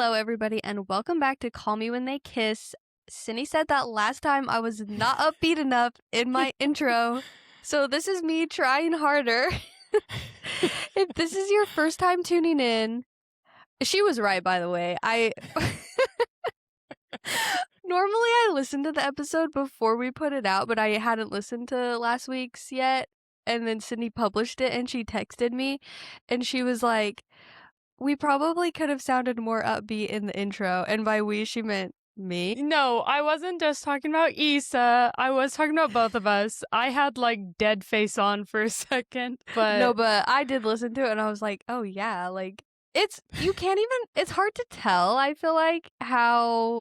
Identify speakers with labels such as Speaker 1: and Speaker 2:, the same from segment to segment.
Speaker 1: Hello, everybody, and welcome back to Call Me When They Kiss. Cindy said that last time I was not upbeat enough in my intro, so this is me trying harder. If this is your first time tuning in, she was right, by the way. Normally I listen to the episode before we put it out, but I hadn't listened to last week's yet, and then Cindy published it, and she texted me, and she was like, we probably could have sounded more upbeat in the intro, and by we, she meant me.
Speaker 2: No, I wasn't just talking about Issa. I was talking about both of us. I had like dead face on for a second, but
Speaker 1: No, but I did listen to it, and I was like, oh yeah, like, you can't even, it's hard to tell, I feel like,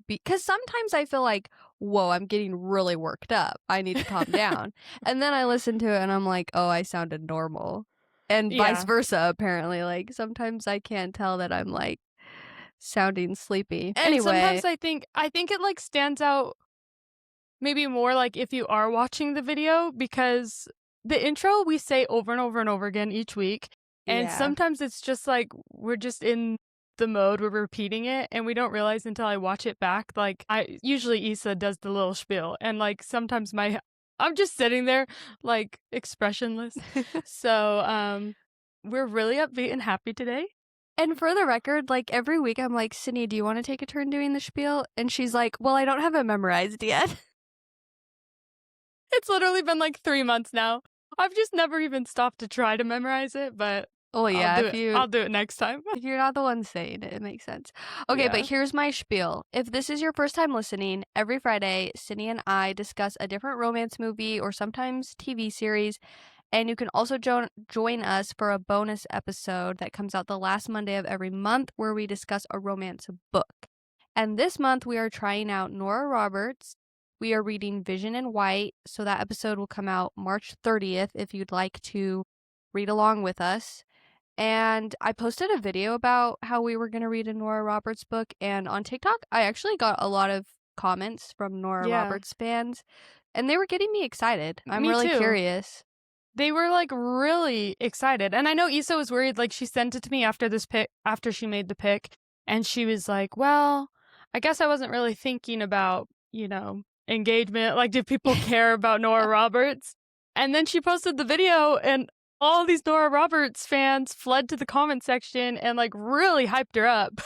Speaker 1: because sometimes I feel like, whoa, I'm getting really worked up. I need to calm down. And then I listen to it, and I'm like, oh, I sounded normal. And vice versa, apparently. Like, sometimes I can't tell that I'm, like, sounding sleepy. Anyway.
Speaker 2: And sometimes I think it like stands out maybe more like if you are watching the video, because the intro we say over and over and over again each week. And sometimes it's just like we're just in the mode, we're repeating it, and we don't realize until I watch it back. Like, usually Issa does the little spiel, and like sometimes I'm just sitting there like expressionless. So we're really upbeat and happy today.
Speaker 1: And for the record, like every week I'm like, Cindy, do you want to take a turn doing the spiel? And she's like, well, I don't have it memorized yet.
Speaker 2: It's literally been like 3 months now. I've just never even stopped to try to memorize it, but
Speaker 1: oh yeah,
Speaker 2: I'll do it next time.
Speaker 1: If you're not the one saying it, it makes sense. Okay, but here's my spiel. If this is your first time listening, every Friday, Cindy and I discuss a different romance movie or sometimes TV series, and you can also join us for a bonus episode that comes out the last Monday of every month where we discuss a romance book. And this month, we are trying out Nora Roberts. We are reading Vision in White, so that episode will come out March 30th if you'd like to read along with us. And I posted a video about how we were going to read a Nora Roberts book, and on TikTok, I actually got a lot of comments from Nora Roberts fans, and they were getting me excited. I'm really curious.
Speaker 2: They were like really excited. And I know Issa was worried, like she sent it to me after she made the pick, and she was like, well, I guess I wasn't really thinking about, engagement. Like, do people care about Nora Roberts? And then she posted the video, and all these Nora Roberts fans fled to the comment section and like really hyped her up.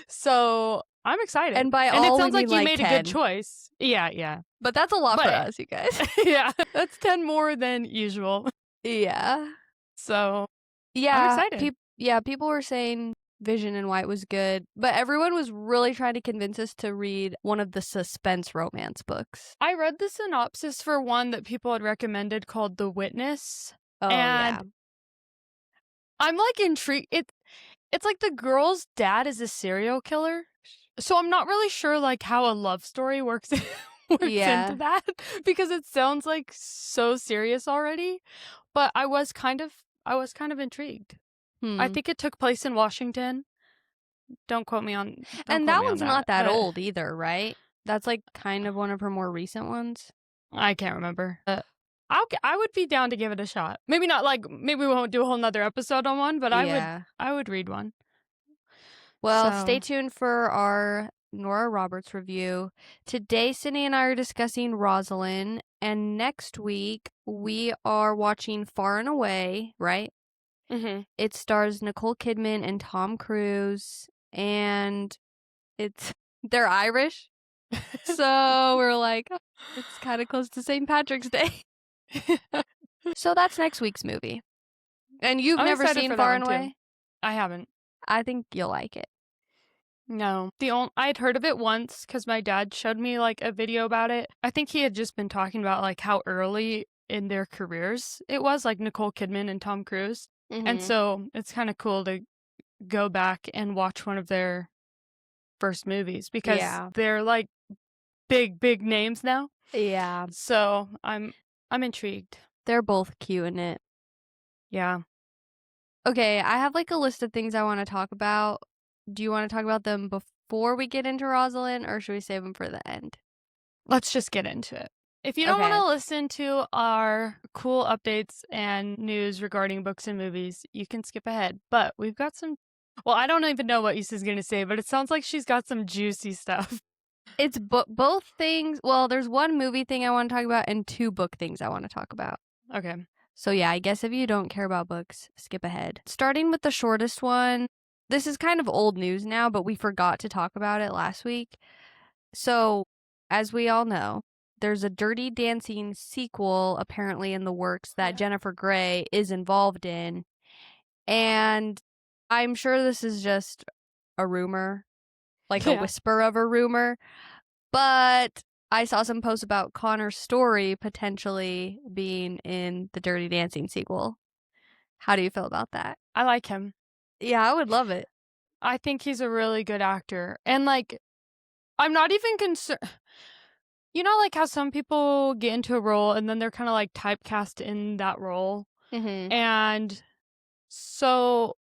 Speaker 2: So I'm excited.
Speaker 1: And
Speaker 2: it sounds like you made 10. A good choice. Yeah.
Speaker 1: But that's a lot for us, you guys.
Speaker 2: Yeah, that's 10 more than usual.
Speaker 1: Yeah.
Speaker 2: So
Speaker 1: yeah,
Speaker 2: I'm excited.
Speaker 1: People were saying Vision in White was good, but everyone was really trying to convince us to read one of the suspense romance books.
Speaker 2: I read the synopsis for one that people had recommended called The Witness.
Speaker 1: Oh,
Speaker 2: and I'm like intrigued. It's like the girl's dad is a serial killer, so I'm not really sure like how a love story works into that, because it sounds like so serious already. But I was kind of intrigued. I think it took place in Washington. Don't quote me on.
Speaker 1: And that one's not that old either, right? That's like kind of one of her more recent ones.
Speaker 2: I can't remember. I would be down to give it a shot. Maybe not like, maybe we won't do a whole nother episode on one, but I would read one.
Speaker 1: Well, stay tuned for our Nora Roberts review. Today, Cindy and I are discussing Rosaline, and next week we are watching Far and Away, right?
Speaker 2: Mm-hmm.
Speaker 1: It stars Nicole Kidman and Tom Cruise, and they're Irish. So we're like, it's kind of close to St. Patrick's Day. So that's next week's movie. And you've never seen Far and Away?
Speaker 2: I haven't.
Speaker 1: I think you'll like it.
Speaker 2: No. I'd heard of it once because my dad showed me like a video about it. I think he had just been talking about like how early in their careers it was, like Nicole Kidman and Tom Cruise. Mm-hmm. And so it's kind of cool to go back and watch one of their first movies because they're like big names now.
Speaker 1: Yeah.
Speaker 2: So I'm intrigued.
Speaker 1: They're both cute in it.
Speaker 2: Yeah.
Speaker 1: Okay, I have like a list of things I want to talk about. Do you want to talk about them before we get into Rosaline, or should we save them for the end?
Speaker 2: Let's just get into it. If you don't want to listen to our cool updates and news regarding books and movies, you can skip ahead. But we've got some Well, I don't even know what Issa's going to say, but it sounds like she's got some juicy stuff.
Speaker 1: It's both things. Well, there's one movie thing I want to talk about and 2 book things I want to talk about.
Speaker 2: Okay.
Speaker 1: So yeah, I guess if you don't care about books, skip ahead. Starting with the shortest one, this is kind of old news now, but we forgot to talk about it last week. So, as we all know, there's a Dirty Dancing sequel apparently in the works that Jennifer Grey is involved in. And I'm sure this is just a rumor, like a whisper of a rumor. But I saw some posts about Connor's story potentially being in the Dirty Dancing sequel. How do you feel about that?
Speaker 2: I like him.
Speaker 1: Yeah, I would love it.
Speaker 2: I think he's a really good actor. And, like, I'm not even concerned. You know, like how some people get into a role and then they're kind of like typecast in that role.
Speaker 1: Mm-hmm.
Speaker 2: And so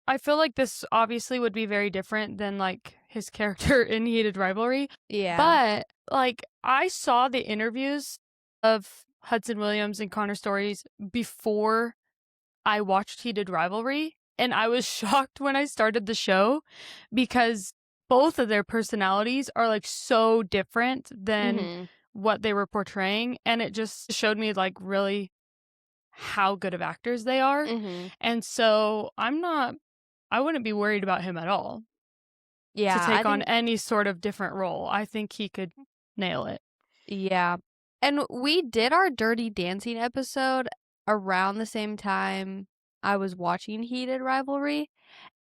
Speaker 2: I feel like this obviously would be very different than like his character in Heated Rivalry.
Speaker 1: Yeah.
Speaker 2: But like I saw the interviews of Hudson Williams and Connor Stories before I watched Heated Rivalry. And I was shocked when I started the show because both of their personalities are like so different than what they were portraying. And it just showed me like really how good of actors they are. And so I wouldn't be worried about him at all.
Speaker 1: Yeah.
Speaker 2: To take on any sort of different role. I think he could nail it.
Speaker 1: Yeah. And we did our Dirty Dancing episode around the same time I was watching Heated Rivalry.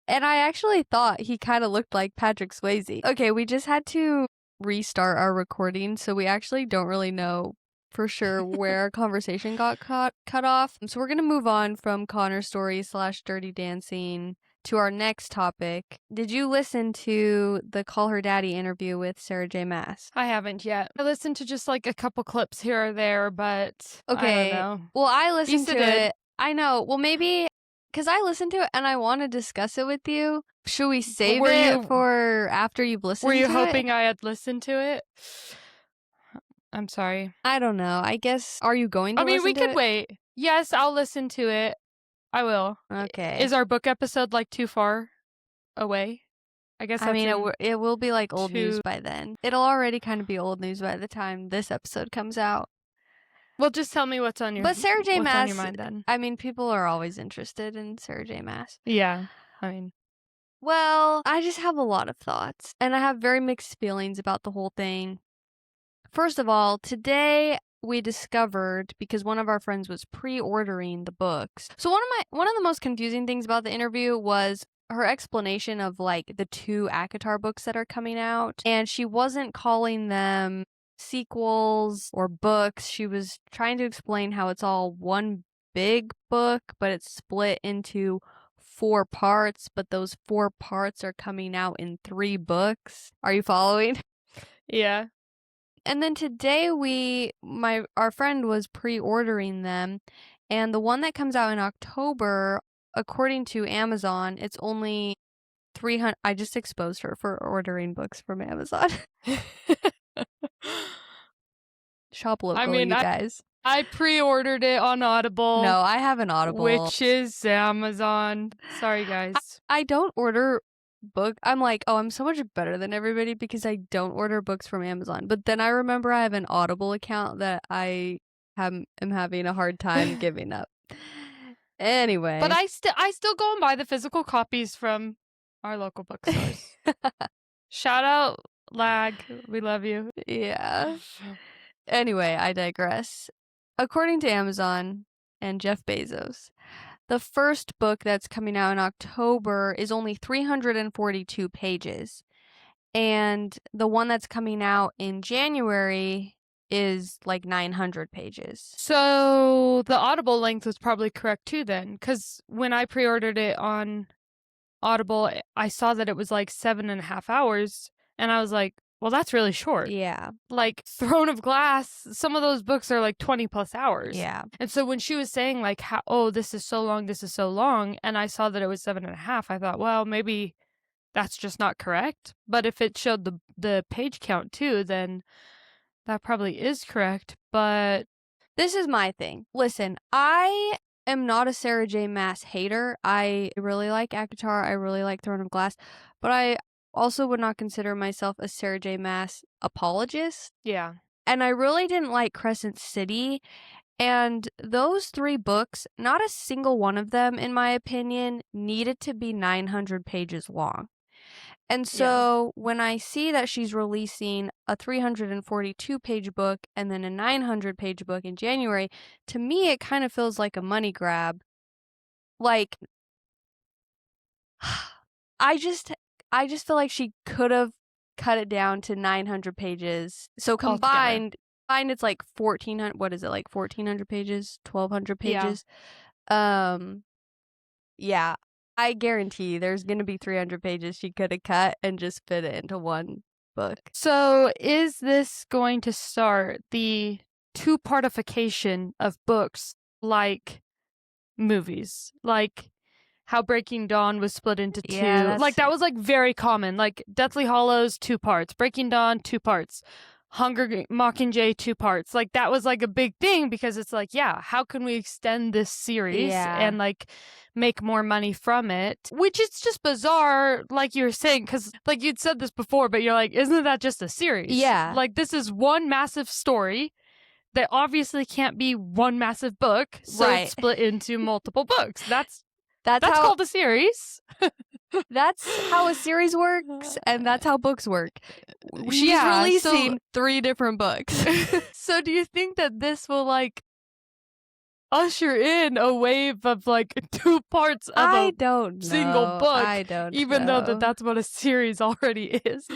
Speaker 1: And I actually thought he kind of looked like Patrick Swayze. Okay, we just had to restart our recording, so we actually don't really know for sure where our conversation got cut off. So we're going to move on from Connor's story / Dirty Dancing to our next topic. Did you listen to the Call Her Daddy interview with Sarah J. Maas?
Speaker 2: I haven't yet. I listened to just like a couple clips here or there, but okay. I don't know.
Speaker 1: Well, I listened to it. I know. Well, maybe because I listened to it and I want to discuss it with you. Should we save it for after you've listened to it?
Speaker 2: Were you hoping I had listened to it? I'm sorry.
Speaker 1: I don't know. I guess, are you going to listen to it?
Speaker 2: I mean, we could wait. Yes, I'll listen to it. I will.
Speaker 1: Okay.
Speaker 2: Is our book episode like too far away? I guess
Speaker 1: I mean, it will be like old news by then. It'll already kind of be old news by the time this episode comes out.
Speaker 2: Well, just tell me what's on your mind. But Sarah J. Maas, then.
Speaker 1: I mean, people are always interested in Sarah J. Maas.
Speaker 2: Yeah, I mean.
Speaker 1: Well, I just have a lot of thoughts, and I have very mixed feelings about the whole thing. First of all, today we discovered, because one of our friends was pre-ordering the books. So one of the most confusing things about the interview was her explanation of like the 2 acotar books that are coming out, and she wasn't calling them sequels or books. She was trying to explain how it's all one big book, but it's split into 4 parts, but those 4 parts are coming out in 3 books. Are you following?
Speaker 2: Yeah.
Speaker 1: And then today our friend was pre-ordering them, and the one that comes out in October, according to Amazon, it's only 300. I just exposed her for ordering books from Amazon. Shop local, you guys.
Speaker 2: I pre-ordered it on Audible.
Speaker 1: No, I have an Audible.
Speaker 2: Which is Amazon. Sorry, guys.
Speaker 1: I don't order book. I'm like, oh, I'm so much better than everybody because I don't order books from Amazon. But then I remember I have an Audible account that I am having a hard time giving up. Anyway.
Speaker 2: But I still go and buy the physical copies from our local bookstores. Shout out Lag. We love you.
Speaker 1: Yeah. Anyway, I digress. According to Amazon and Jeff Bezos, the first book that's coming out in October is only 342 pages. And the one that's coming out in January is like 900 pages.
Speaker 2: So the Audible length was probably correct too then. Because when I pre-ordered it on Audible, I saw that it was like 7.5 hours. And I was like, well, that's really short.
Speaker 1: Yeah.
Speaker 2: Like Throne of Glass, some of those books are like 20 plus hours.
Speaker 1: Yeah.
Speaker 2: And so when she was saying like, this is so long, and I saw that it was 7.5, I thought, well, maybe that's just not correct. But if it showed the page count too, then that probably is correct. But
Speaker 1: this is my thing. Listen, I am not a Sarah J. Maas hater. I really like acotar. I really like Throne of Glass. But I also would not consider myself a Sarah J. Maas apologist.
Speaker 2: Yeah.
Speaker 1: And I really didn't like Crescent City. And those 3 books, not a single one of them, in my opinion, needed to be 900 pages long. And so when I see that she's releasing a 342-page book and then a 900-page book in January, to me it kind of feels like a money grab. Like, I just feel like she could have cut it down to 900 pages. So combined it's like 1,400. What is it, like 1,400 pages, 1,200 pages? Yeah, I guarantee there's gonna be 300 pages she could have cut and just fit it into one book.
Speaker 2: So is this going to start the two-partification of books like movies? Like how Breaking Dawn was split into 2. Like that was like very common. Like Deathly Hallows 2 parts, Breaking Dawn 2 parts, Mockingjay 2 parts. Like that was like a big thing because it's like, yeah, how can we extend this series and like make more money from it? Which is just bizarre, like you were saying, because like you'd said this before, but you're like, isn't that just a series?
Speaker 1: Yeah.
Speaker 2: Like this is one massive story that obviously can't be one massive book, so it's split into multiple books. That's called a series.
Speaker 1: That's how a series works, and that's how books work. She's releasing 3 different books.
Speaker 2: So do you think that this will like usher in a wave of like 2 parts of a single book?
Speaker 1: I don't
Speaker 2: even
Speaker 1: know.
Speaker 2: though that's what a series already is.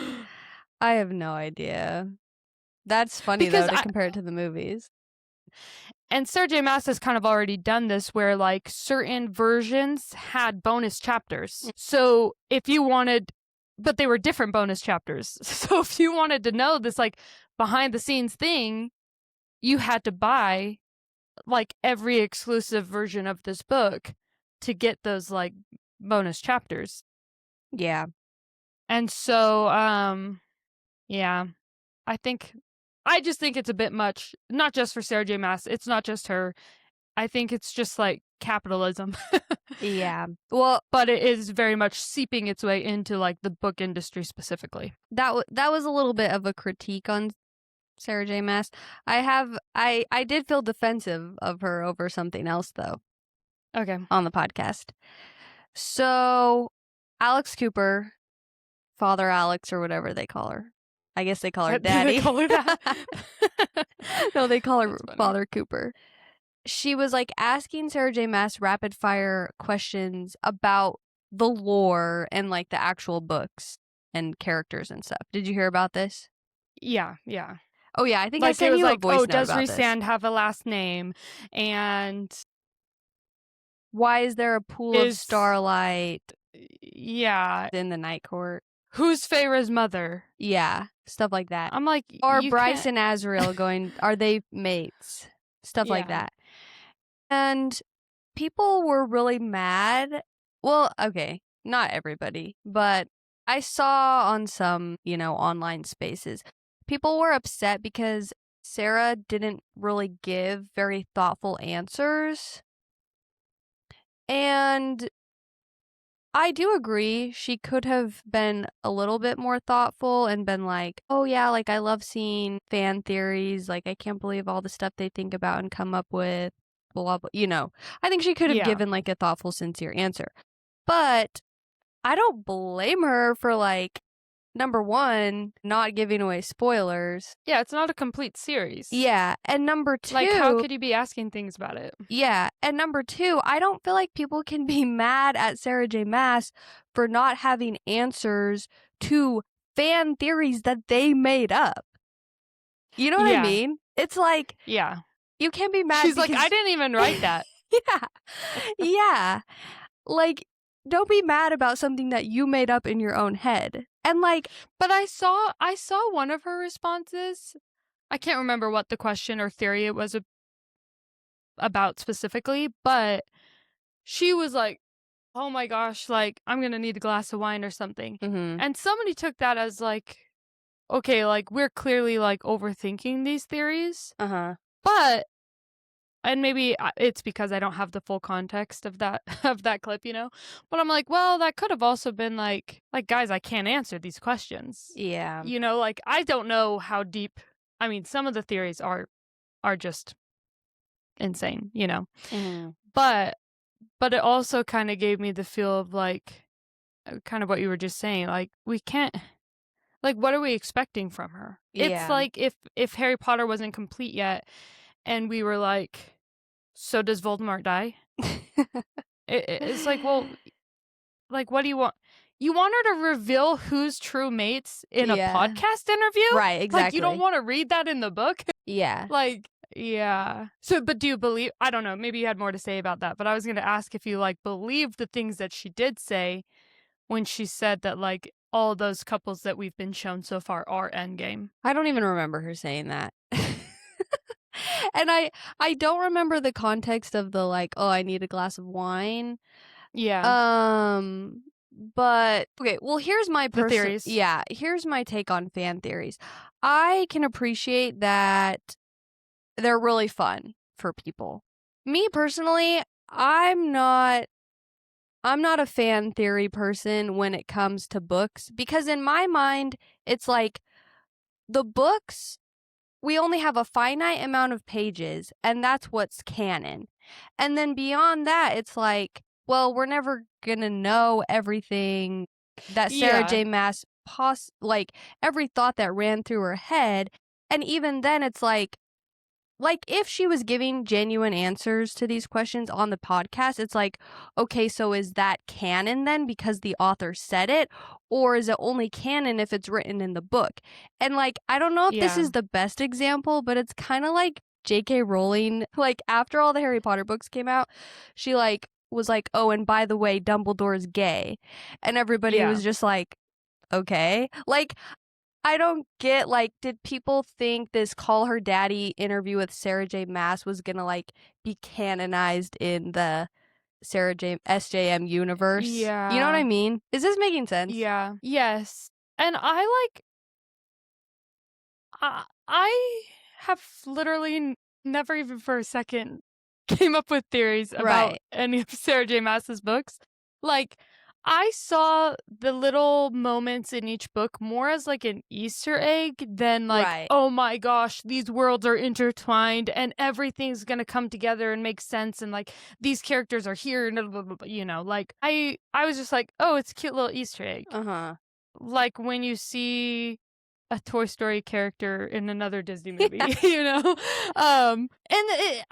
Speaker 1: I have no idea. That's funny though to compare it to the movies.
Speaker 2: And Sarah J. Maas has kind of already done this where like certain versions had bonus chapters. So if you wanted, but they were different bonus chapters. So if you wanted to know this like behind the scenes thing, you had to buy like every exclusive version of this book to get those like bonus chapters.
Speaker 1: Yeah.
Speaker 2: And so, yeah, I just think it's a bit much, not just for Sarah J. Maas. It's not just her. I think it's just like capitalism.
Speaker 1: Yeah. Well,
Speaker 2: but it is very much seeping its way into like the book industry specifically.
Speaker 1: That was a little bit of a critique on Sarah J. Maas. I did feel defensive of her over something else though.
Speaker 2: Okay.
Speaker 1: On the podcast. So, Alex Cooper, Father Alex or whatever they call her. I guess they call her Daddy.
Speaker 2: They call her that?
Speaker 1: No, they call her Father Cooper. She was like asking Sarah J. Maas rapid fire questions about the lore and like the actual books and characters and stuff. Did you hear about this?
Speaker 2: Yeah.
Speaker 1: Oh yeah, I think
Speaker 2: like,
Speaker 1: I sent you a voice note
Speaker 2: does
Speaker 1: about
Speaker 2: Rhysand have a last name? And
Speaker 1: why is there a pool of starlight?
Speaker 2: Yeah.
Speaker 1: In the Night Court.
Speaker 2: Who's Feyre's mother?
Speaker 1: Yeah, stuff like that.
Speaker 2: I'm like,
Speaker 1: are Bryce and Azriel going? Are they mates? Stuff like that. And people were really mad. Well, okay, not everybody, but I saw on some, online spaces, people were upset because Sarah didn't really give very thoughtful answers. And I do agree. She could have been a little bit more thoughtful and been like, oh yeah, like I love seeing fan theories. Like I can't believe all the stuff they think about and come up with, blah, blah. I think she could have given like a thoughtful, sincere answer. But I don't blame her for like, number one, not giving away spoilers.
Speaker 2: Yeah, it's not a complete series.
Speaker 1: Yeah, and number 2...
Speaker 2: like, how could you be asking things about it?
Speaker 1: Yeah, and number 2, I don't feel like people can be mad at Sarah J. Maas for not having answers to fan theories that they made up. You know what I mean? It's like...
Speaker 2: Yeah.
Speaker 1: You can't be mad
Speaker 2: She's like, I didn't even write that.
Speaker 1: Yeah. Like, don't be mad about something that you made up in your own head. And like,
Speaker 2: but I saw one of her responses. I can't remember what the question or theory it was about specifically, but she was like, oh my gosh, like I'm going to need a glass of wine or something.
Speaker 1: Mm-hmm.
Speaker 2: And somebody took that as like, okay, like we're clearly like overthinking these theories.
Speaker 1: Uh-huh.
Speaker 2: But And maybe it's because I don't have the full context of that of that clip, you know? But I'm like, well, that could have also been like guys, I can't answer these questions.
Speaker 1: Yeah.
Speaker 2: You know, like I don't know how deep. I mean, some of the theories are just insane, you know.
Speaker 1: Mm-hmm.
Speaker 2: But it also kind of gave me the feel of like kind of what you were just saying, like we can't, like what are we expecting from her? It's like if Harry Potter wasn't complete yet and we were like, so does Voldemort die? It's like, well, like what do you want? You want her to reveal who's true mates in a podcast interview?
Speaker 1: Right, exactly.
Speaker 2: Like you don't want to read that in the book?
Speaker 1: Yeah.
Speaker 2: Like, yeah. So, but do you believe, I don't know, maybe you had more to say about that, but I was going to ask if you like believe the things that she did say when she said that like all those couples that we've been shown so far are endgame.
Speaker 1: I don't even remember her saying that. And I don't remember the context of the like, oh, I need a glass of wine.
Speaker 2: Yeah.
Speaker 1: But okay, well here's my
Speaker 2: theories.
Speaker 1: Yeah, here's my take on fan theories. I can appreciate that they're really fun for people. Me personally, I'm not a fan theory person when it comes to books, because in my mind it's like the books, we only have a finite amount of pages and that's what's canon. And then beyond that, it's like, well, we're never gonna know everything that Sarah J. Maas like every thought that ran through her head. And even then it's like if she was giving genuine answers to these questions on the podcast, it's like, okay, so is that canon then because the author said it? Or is it only canon if it's written in the book? And like, I don't know if this is the best example, but it's kind of like J.K. Rowling. Like after all the Harry Potter books came out, she like was like, oh, and by the way, Dumbledore's gay. And everybody was just like, okay. Like, I don't get, like, did people think this Call Her Daddy interview with Sarah J. Maas was gonna, like, be canonized in the SJM universe?
Speaker 2: Yeah.
Speaker 1: You know what I mean? Is this making sense?
Speaker 2: Yeah. Yes. And I have literally never even for a second came up with theories about any of Sarah J. Maas's books. Like, I saw the little moments in each book more as like an Easter egg than like, oh my gosh, these worlds are intertwined and everything's gonna come together and make sense and like these characters are here and blah, blah, blah, you know, like I was just like, oh, it's a cute little Easter egg. Like when you see a Toy Story character in another Disney movie, you know? I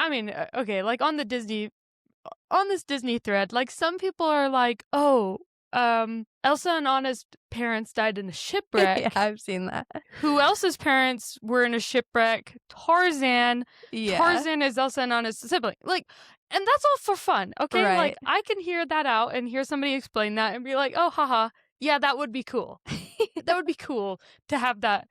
Speaker 2: mean, okay, like on this Disney thread, like some people are like, oh, Elsa and Anna's parents died in a shipwreck.
Speaker 1: Yeah, I've seen that.
Speaker 2: Who else's parents were in a shipwreck? Tarzan.
Speaker 1: Yeah.
Speaker 2: Tarzan is Elsa and Anna's sibling. Like, and that's all for fun, okay? Like, I can hear that out and hear somebody explain that and be like, oh, haha, yeah, that would be cool. That would be cool to have that.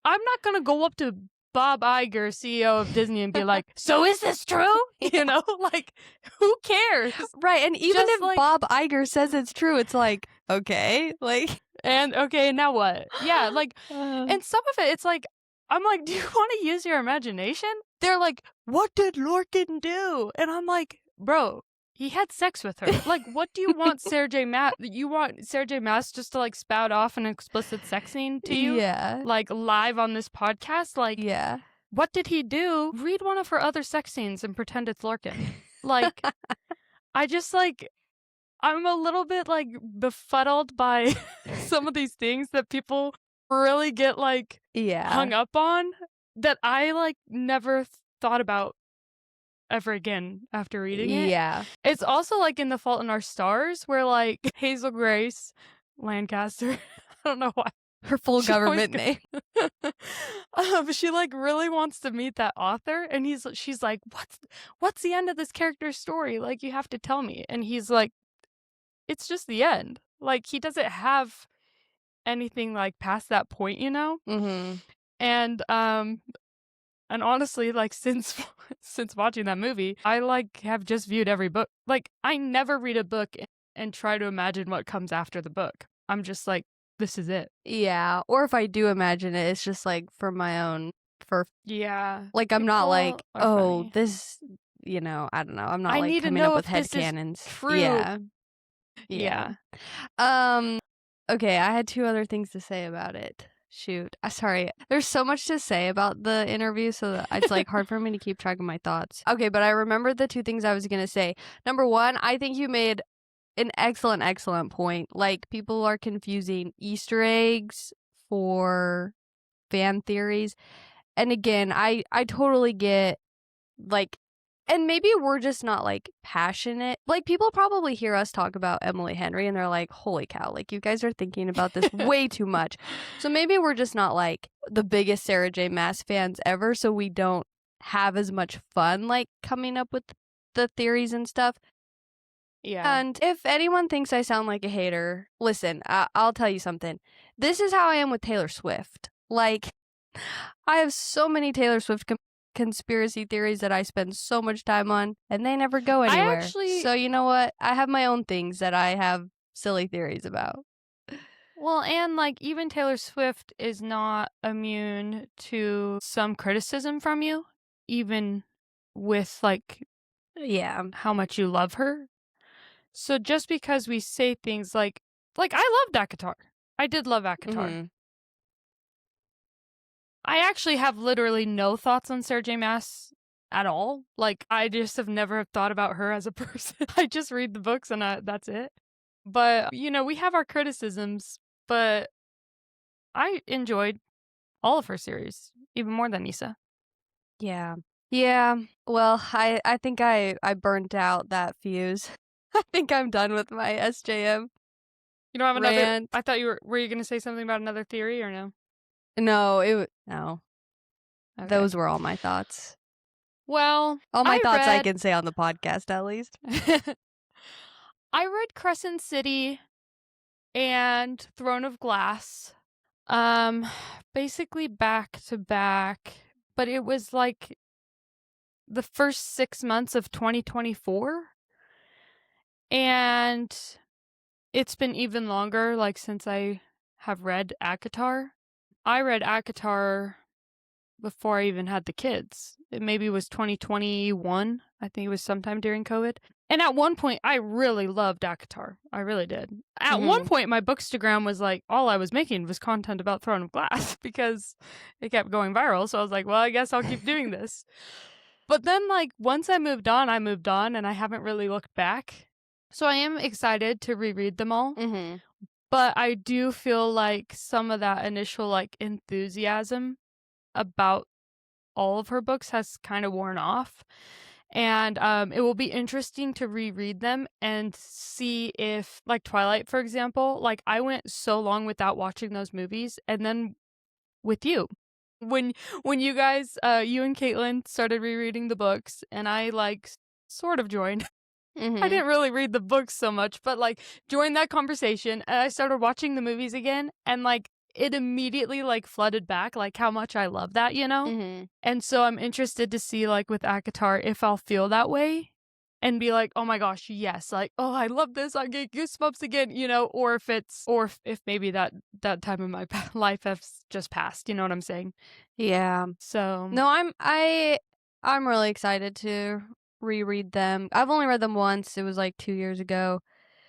Speaker 2: I'm not gonna go up to Bob Iger, CEO of Disney, and be like, so is this true? You know, like, who cares?
Speaker 1: Right, and even
Speaker 2: Just
Speaker 1: if
Speaker 2: like,
Speaker 1: Bob Iger says it's true, it's like, okay, like...
Speaker 2: And, okay, now what? Yeah, like, and some of it, it's like, I'm like, do you want to use your imagination? They're like, what did Lorcan do? And I'm like, bro, he had sex with her. Like, what do you want Sarah J. Maas? You want Sarah J. Maas just to like spout off an explicit sex scene to you?
Speaker 1: Yeah.
Speaker 2: Like live on this podcast? Like,
Speaker 1: yeah.
Speaker 2: What did he do? Read one of her other sex scenes and pretend it's Lorcan. Like, I just like, I'm a little bit like befuddled by some of these things that people really get like hung up on that I like never thought about ever again after reading it.
Speaker 1: Yeah.
Speaker 2: It's also like in The Fault in Our Stars where like Hazel Grace Lancaster, I don't know why.
Speaker 1: Her full government name.
Speaker 2: She like really wants to meet that author and she's like, what's the end of this character's story? Like, you have to tell me. And he's like, it's just the end. Like, he doesn't have anything like past that point, you know?
Speaker 1: Mm-hmm.
Speaker 2: And honestly, like since watching that movie, I like have just viewed every book. Like, I never read a book and try to imagine what comes after the book. I'm just like, this is it.
Speaker 1: Yeah. Or if I do imagine it, it's just like for my own, like, I'm not like, oh,
Speaker 2: funny.
Speaker 1: you know, I don't know. I'm not
Speaker 2: I
Speaker 1: like
Speaker 2: need to
Speaker 1: coming up
Speaker 2: know
Speaker 1: with
Speaker 2: if this is
Speaker 1: headcanons.
Speaker 2: true.
Speaker 1: Yeah.
Speaker 2: Yeah.
Speaker 1: Okay, I had 2 other things to say about it. Shoot. Sorry. There's so much to say about the interview, so that it's like hard for me to keep track of my thoughts. Okay, but I remembered the 2 things I was going to say. Number 1, I think you made an excellent point. Like, people are confusing Easter eggs for fan theories. And again, I totally get, like, and maybe we're just not, like, passionate. Like, people probably hear us talk about Emily Henry, and they're like, holy cow, like, you guys are thinking about this way too much. So maybe we're just not, like, the biggest Sarah J. Maas fans ever, so we don't have as much fun, like, coming up with the theories and stuff.
Speaker 2: Yeah.
Speaker 1: And if anyone thinks I sound like a hater, listen, I'll tell you something. This is how I am with Taylor Swift. Like, I have so many Taylor Swift conspiracy theories that I spend so much time on, and they never go anywhere. So you know what? I have my own things that I have silly theories about.
Speaker 2: Well, and like even Taylor Swift is not immune to some criticism from you, even with like how much you love her. So just because we say things like I loved acotar. I did love acotar.
Speaker 1: Mm-hmm.
Speaker 2: I actually have literally no thoughts on Sarah J. Maas at all. Like, I just have never thought about her as a person. I just read the books and that's it. But, you know, we have our criticisms, but I enjoyed all of her series, even more than Nisa.
Speaker 1: Yeah. Yeah. Well, I think I burnt out that fuse. I think I'm done with my SJM.
Speaker 2: You don't have another
Speaker 1: rant.
Speaker 2: I thought were you going to say something about another theory or no?
Speaker 1: No, no.
Speaker 2: Okay.
Speaker 1: Those were all my thoughts.
Speaker 2: Well,
Speaker 1: all my thoughts I can say on the podcast, at least.
Speaker 2: I read Crescent City and Throne of Glass, basically back to back, but it was like the first 6 months of 2024, and it's been even longer, like, since I have read acotar. I read acotar before I even had the kids. It maybe was 2021. I think it was sometime during COVID. And at one point, I really loved acotar. I really did. At one point, my Bookstagram was like, all I was making was content about Throne of Glass because it kept going viral. So I was like, well, I guess I'll keep doing this. But then, like, once I moved on, and I haven't really looked back. So I am excited to reread them all.
Speaker 1: Mm-hmm.
Speaker 2: But I do feel like some of that initial, like, enthusiasm about all of her books has kind of worn off. And it will be interesting to reread them and see if, like Twilight, for example, like I went so long without watching those movies, and then with you, when you guys, you and Caitlin started rereading the books, and I like sort of joined. I didn't really read the books so much, but like joined that conversation, and I started watching the movies again, and like it immediately like flooded back like how much I love that, you know? And so I'm interested to see like with acotar if I'll feel that way and be like, oh my gosh, yes, like, oh, I love this, I get goosebumps again, you know, or if maybe that time of my life has just passed, you know what I'm saying?
Speaker 1: Yeah.
Speaker 2: So
Speaker 1: no, I'm really excited to reread them. I've only read them once. It was like 2 years ago.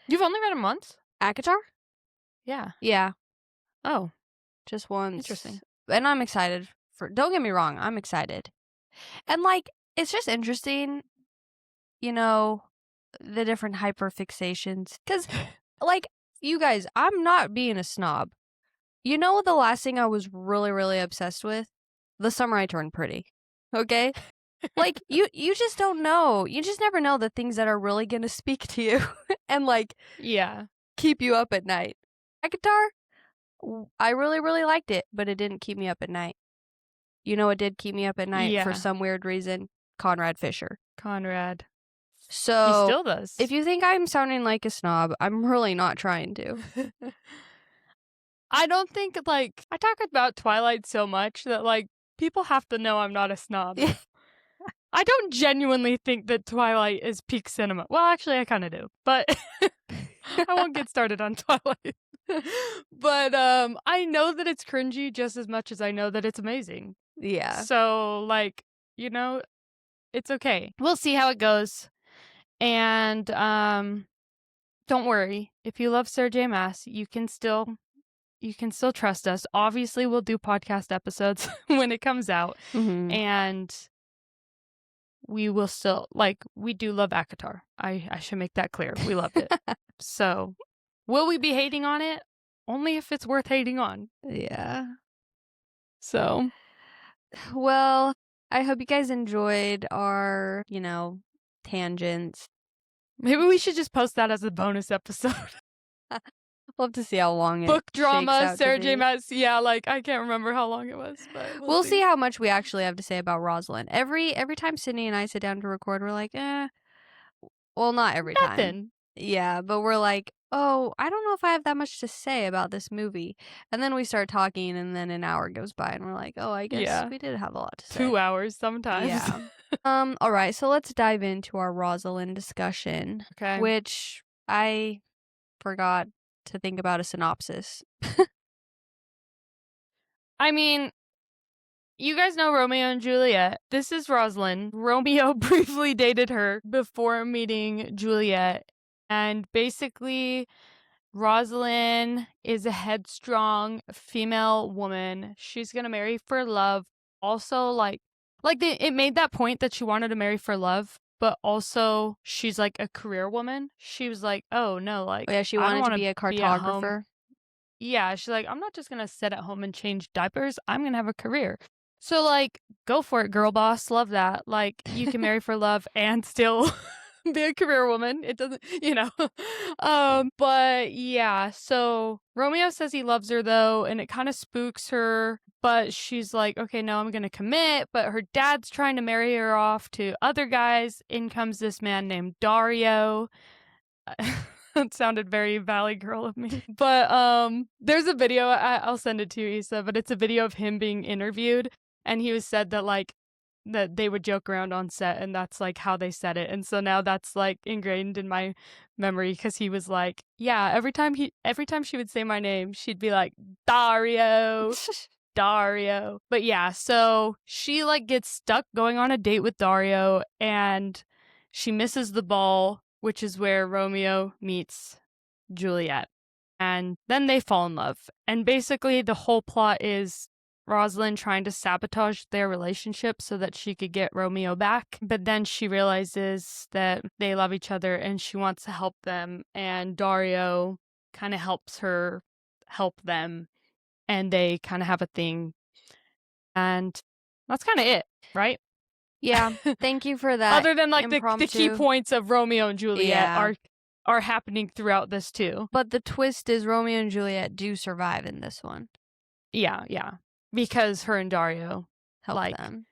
Speaker 2: You've only read them once?
Speaker 1: acotar? Yeah.
Speaker 2: Oh,
Speaker 1: just once.
Speaker 2: Interesting.
Speaker 1: And I'm excited don't get me wrong, I'm excited. And like, it's just interesting, you know, the different hyperfixations. Because, like, you guys, I'm not being a snob. You know, the last thing I was really, really obsessed with? The Summer I Turned Pretty. Okay? Like, you just don't know. You just never know the things that are really going to speak to you and, like, keep you up at night. acotar, I really, really liked it, but it didn't keep me up at night. You know, it did keep me up at night for some weird reason. Conrad Fisher.
Speaker 2: Conrad.
Speaker 1: So
Speaker 2: he still does.
Speaker 1: If you think I'm sounding like a snob, I'm really not trying to.
Speaker 2: I don't think, like, I talk about Twilight so much that, like, people have to know I'm not a snob. I don't genuinely think that Twilight is peak cinema. Well, actually, I kind of do, but I won't get started on Twilight. But I know that it's cringy just as much as I know that it's amazing.
Speaker 1: Yeah.
Speaker 2: So, like, you know, It's okay. We'll see how it goes. And don't worry. If you love Sarah J. Maas, you can still trust us. Obviously, we'll do podcast episodes when it comes out.
Speaker 1: Mm-hmm.
Speaker 2: And we will still, we do love acotar. I should make that clear. We loved it. So, will we be hating on it? Only if it's worth hating on.
Speaker 1: Yeah.
Speaker 2: So,
Speaker 1: well, I hope you guys enjoyed our, tangents.
Speaker 2: maybe we should just post that as a bonus episode.
Speaker 1: We'll have to see how long it
Speaker 2: Book drama,
Speaker 1: shakes out
Speaker 2: Sarah
Speaker 1: to
Speaker 2: J.
Speaker 1: be.
Speaker 2: Maas. Yeah, I can't remember how long it was, but
Speaker 1: we'll see how much we actually have to say about Rosaline. Every time Sydney and I sit down to record, we're like, well, not every time.
Speaker 2: Nothing.
Speaker 1: Yeah, but we're like, oh, I don't know if I have that much to say about this movie. And then we start talking, and then an hour goes by, and we're like, oh, I guess we did have a lot to say.
Speaker 2: 2 hours sometimes.
Speaker 1: Yeah. All right, so let's dive into our Rosaline discussion.
Speaker 2: Okay.
Speaker 1: Which I forgot to think about a synopsis.
Speaker 2: I mean, you guys know Romeo and Juliet. This is Rosaline. Romeo briefly dated her before meeting Juliet. And basically, Rosaline is a headstrong female woman. She's going to marry for love. Also, it made that point that she wanted to marry for love, but also she's like a career woman. She was like, oh no,
Speaker 1: she wanted to be a cartographer.
Speaker 2: Yeah, she's like, I'm not just going to sit at home and change diapers. I'm going to have a career. So, go for it, girl boss. Love that. You can marry for love and still be a career woman. It doesn't, But yeah, so Romeo says he loves her, though, and it kind of spooks her. But she's like, okay, no, I'm going to commit. But her dad's trying to marry her off to other guys. In comes this man named Dario. That sounded very Valley Girl of me. But there's a video, I'll send it to you, Issa, but it's a video of him being interviewed, and he was said that that they would joke around on set, and that's how they said it. And so now that's ingrained in my memory, because he was like, yeah, every time she would say my name, she'd be like, Dario. Dario. But yeah, so she gets stuck going on a date with Dario, and she misses the ball, which is where Romeo meets Juliet. And then they fall in love. And basically the whole plot is Rosaline trying to sabotage their relationship so that she could get Romeo back. But then she realizes that they love each other and she wants to help them. And Dario kind of helps her help them. And they kind of have a thing. And that's kind of it, right?
Speaker 1: Yeah, thank you for that.
Speaker 2: Other than the key points of Romeo and Juliet are happening throughout this too.
Speaker 1: But the twist is Romeo and Juliet do survive in this one.
Speaker 2: Yeah. Because her and Dario
Speaker 1: help them.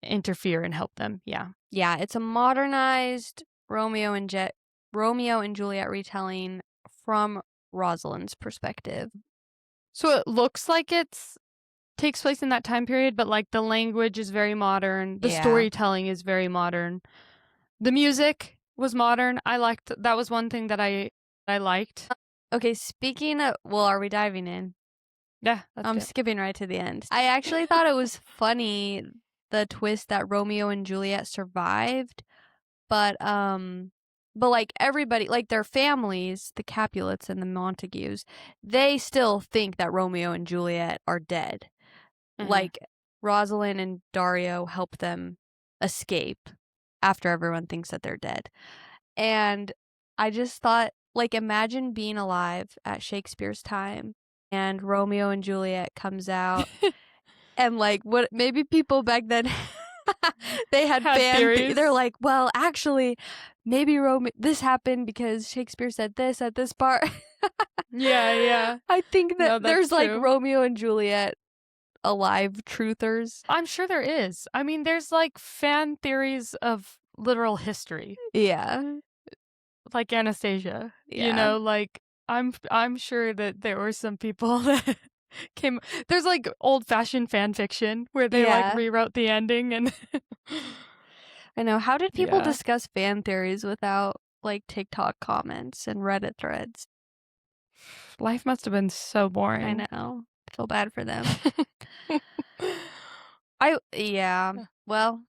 Speaker 2: Interfere and help them. Yeah.
Speaker 1: Yeah, it's a modernized Romeo and Juliet retelling from Rosaline's perspective.
Speaker 2: So it looks like takes place in that time period, but the language is very modern. The storytelling is very modern. The music was modern. That was one thing that I liked.
Speaker 1: Okay, speaking of, are we diving in?
Speaker 2: Yeah,
Speaker 1: I'm skipping right to the end. I actually thought it was funny, the twist that Romeo and Juliet survived, but everybody, their families, the Capulets and the Montagues, they still think that Romeo and Juliet are dead. Mm-hmm. Rosaline and Dario help them escape after everyone thinks that they're dead. And I just thought, imagine being alive at Shakespeare's time and Romeo and Juliet comes out and what maybe people back then they had
Speaker 2: theories.
Speaker 1: They're like, well, actually, maybe this happened because Shakespeare said this at this part.
Speaker 2: Yeah.
Speaker 1: I think that there's true. Romeo and Juliet alive truthers. I'm
Speaker 2: sure there is. I mean, there's fan theories of literal history.
Speaker 1: Yeah.
Speaker 2: Like Anastasia. Yeah. I'm sure that there were some people that came. There's old-fashioned fan fiction where they rewrote the ending and
Speaker 1: I know. How did people discuss fan theories without TikTok comments and Reddit threads?
Speaker 2: Life must have been so boring.
Speaker 1: I know. I feel bad for them. Well,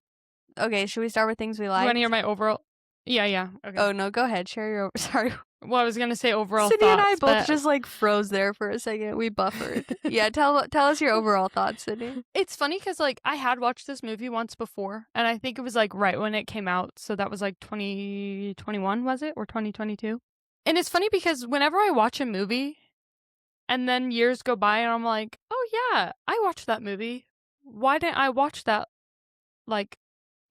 Speaker 1: Okay, should we start with things we
Speaker 2: You
Speaker 1: like?
Speaker 2: want to hear my overall? Yeah. Okay.
Speaker 1: Oh, no, go ahead. Share your... Sorry.
Speaker 2: Well, I was going to say overall
Speaker 1: Sydney
Speaker 2: thoughts,
Speaker 1: and I both
Speaker 2: but...
Speaker 1: just, like, froze there for a second. We buffered. Yeah, tell us your overall thoughts, Sydney.
Speaker 2: It's funny because, like, I had watched this movie once before, and I think it was, like, right when it came out. So that was, like, 2021, was it? Or 2022? And it's funny because whenever I watch a movie, and then years go by, and I'm like, oh, yeah, I watched that movie. Why didn't I watch that, like,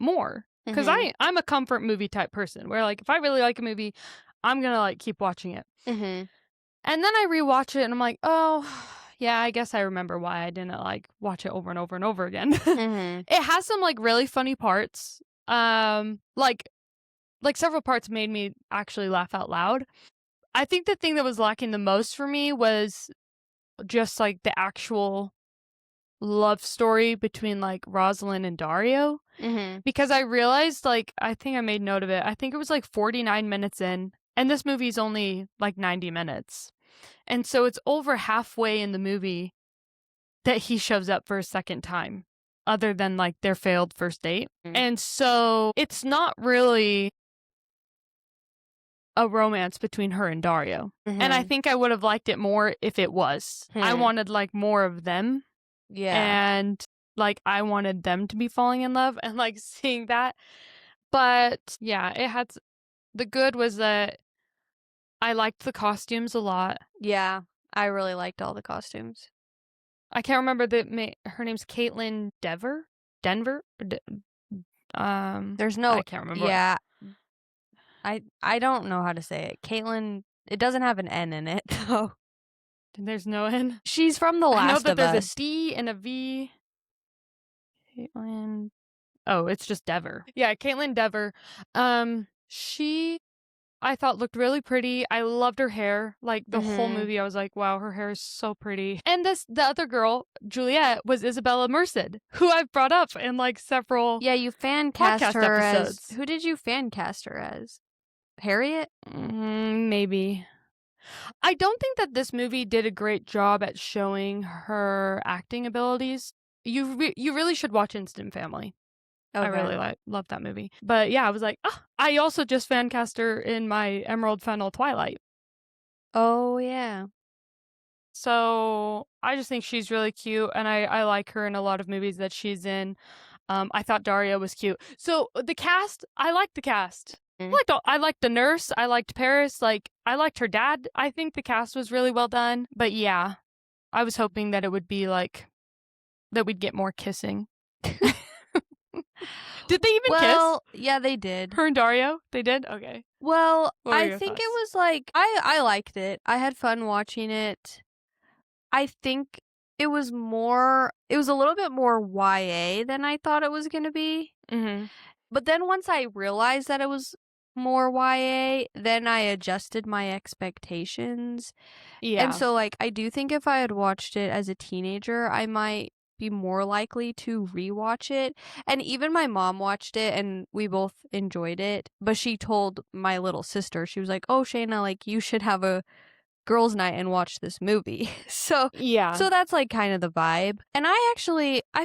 Speaker 2: more? Because I'm a comfort movie type person, where, like, if I really like a movie, I'm gonna, like, keep watching it.
Speaker 1: Mm-hmm.
Speaker 2: And then I rewatch it, and I'm like, oh, yeah, I guess I remember why I didn't, like, watch it over and over and over again.
Speaker 1: Mm-hmm.
Speaker 2: It has some, like, really funny parts. Like several parts made me actually laugh out loud. I think the thing that was lacking the most for me was just, like, the actual love story between, like, Rosaline and Dario.
Speaker 1: Mm-hmm.
Speaker 2: Because I realized, like, I think I made note of it. I think it was, like, 49 minutes in, and this movie's only, like, 90 minutes. And so it's over halfway in the movie that he shows up for a second time, other than, like, their failed first date.
Speaker 1: Mm-hmm.
Speaker 2: And so it's not really a romance between her and Dario.
Speaker 1: Mm-hmm.
Speaker 2: And I think I would have liked it more if it was. I wanted, like, more of them.
Speaker 1: Yeah.
Speaker 2: And, like, I wanted them to be falling in love and, like, seeing that. But, yeah, it had... The good was that I liked the costumes a lot.
Speaker 1: Yeah, I really liked all the costumes.
Speaker 2: I can't remember her name's Caitlin Denver?
Speaker 1: There's no...
Speaker 2: I can't remember.
Speaker 1: Yeah. I don't know how to say it. Caitlin... It doesn't have an N in it, though.
Speaker 2: There's no N?
Speaker 1: She's from The Last of Us.
Speaker 2: I know that there's a D and a V. Caitlin... Oh, it's just Dever. Yeah, Caitlin Dever. She... I thought looked really pretty. I loved her hair. Like, the whole movie, I was like, wow, her hair is so pretty. And the other girl, Juliet, was Isabella Merced, who I've brought up in, like, several...
Speaker 1: Yeah, you fan cast her
Speaker 2: episodes.
Speaker 1: Who did you fan cast her as? Harriet?
Speaker 2: Maybe. I don't think that this movie did a great job at showing her acting abilities. You really should watch Instant Family. Okay. I really love that movie. But yeah, I was like, I also just fan cast her in my Emerald Fennel Twilight.
Speaker 1: Oh, yeah.
Speaker 2: So I just think she's really cute, and I like her in a lot of movies that she's in. I thought Dario was cute. So the cast, I liked the cast. I liked the nurse. I liked Paris. Like, I liked her dad. I think the cast was really well done. But yeah, I was hoping that it would be like, that we'd get more kissing. Did they even kiss?
Speaker 1: Well, yeah, they did.
Speaker 2: Her and Dario? They did? Okay.
Speaker 1: Well, I think it was like, I liked it. I had fun watching it. I think it was a little bit more YA than I thought it was going to be.
Speaker 2: Mm-hmm.
Speaker 1: But then once I realized that it was more YA, then I adjusted my expectations. Yeah. And so, like, I do think if I had watched it as a teenager, I might be more likely to rewatch it. And even my mom watched it and we both enjoyed it. But she told my little sister, she was like, oh, Shayna, like, you should have a girls' night and watch this movie. So that's like kind of the vibe. And I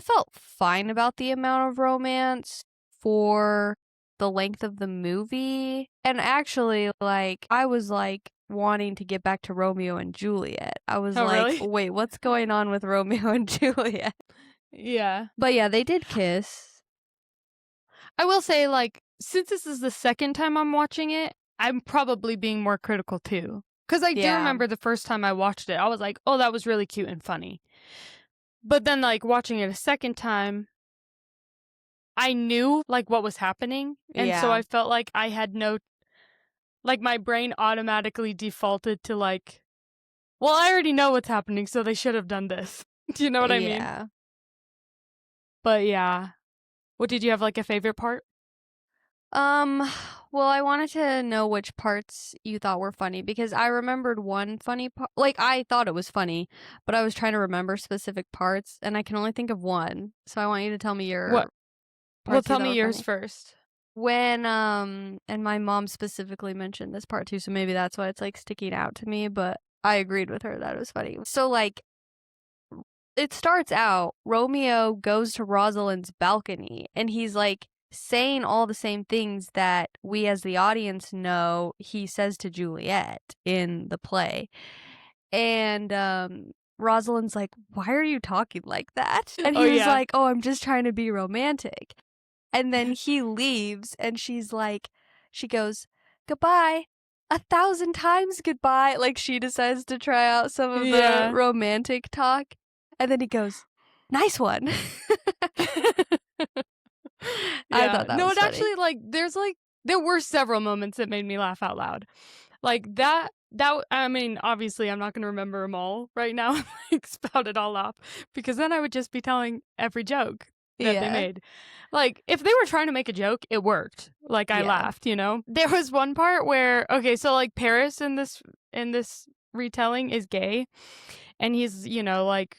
Speaker 1: felt fine about the amount of romance for the length of the movie. And actually, like, I was like wanting to get back to Romeo and Juliet. I was
Speaker 2: really?
Speaker 1: Wait, what's going on with Romeo and Juliet?
Speaker 2: Yeah.
Speaker 1: But yeah, they did kiss.
Speaker 2: I will say, like, since this is the second time I'm watching it, I'm probably being more critical too. Because I do remember the first time I watched it, I was like, oh, that was really cute and funny. But then, like, watching it a second time, I knew, like, what was happening. And so I felt like I had like, my brain automatically defaulted to, like, well, I already know what's happening, so they should have done this. Do you know what I mean?
Speaker 1: Yeah.
Speaker 2: But yeah. What, did you have, like, a favorite part?
Speaker 1: Well, I wanted to know which parts you thought were funny, because I remembered one funny part. Like, I thought it was funny, but I was trying to remember specific parts, and I can only think of one. So I want you to tell me your
Speaker 2: What? Well, tell me yours
Speaker 1: funny.
Speaker 2: First.
Speaker 1: When, and my mom specifically mentioned this part too, so maybe that's why it's, like, sticking out to me, but I agreed with her that it was funny. So, like, it starts out, Romeo goes to Rosaline's balcony, and he's, like, saying all the same things that we as the audience know he says to Juliet in the play. And Rosaline's like, "Why are you talking like that?" And he was like, "Oh, I'm just trying to be romantic." And then he leaves and she goes, "Goodbye. 1,000 times goodbye." Like she decides to try out some of the romantic talk. And then he goes, "Nice one." I thought that was funny.
Speaker 2: Actually, like, there were several moments that made me laugh out loud. Like, I mean, obviously, I'm not going to remember them all right now and, like, spout it all off, because then I would just be telling every joke that they made. Like, if they were trying to make a joke, it worked. Like, I laughed, you know? There was one part where, okay, so, like, Paris in this retelling is gay, and he's, you know, like,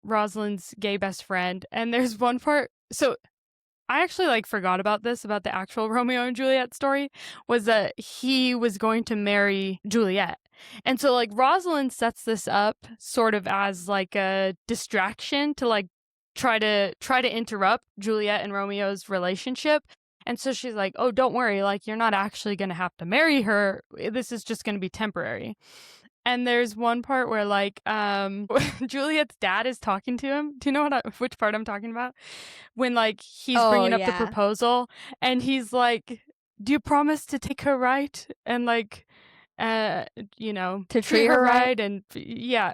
Speaker 2: Rosalind's gay best friend, and there's one part, so I actually like forgot about this, about the actual Romeo and Juliet story, was that he was going to marry Juliet. And so like Rosalind sets this up sort of as like a distraction to like try to interrupt Juliet and Romeo's relationship. And so she's like, "Oh, don't worry, like you're not actually going to have to marry her. This is just going to be temporary." And there's one part where, like, Juliet's dad is talking to him. Do you know which part I'm talking about? When, like, he's bringing up the proposal, and he's like, "Do you promise to take her right? And, like, you know,
Speaker 1: to treat her right?"
Speaker 2: And,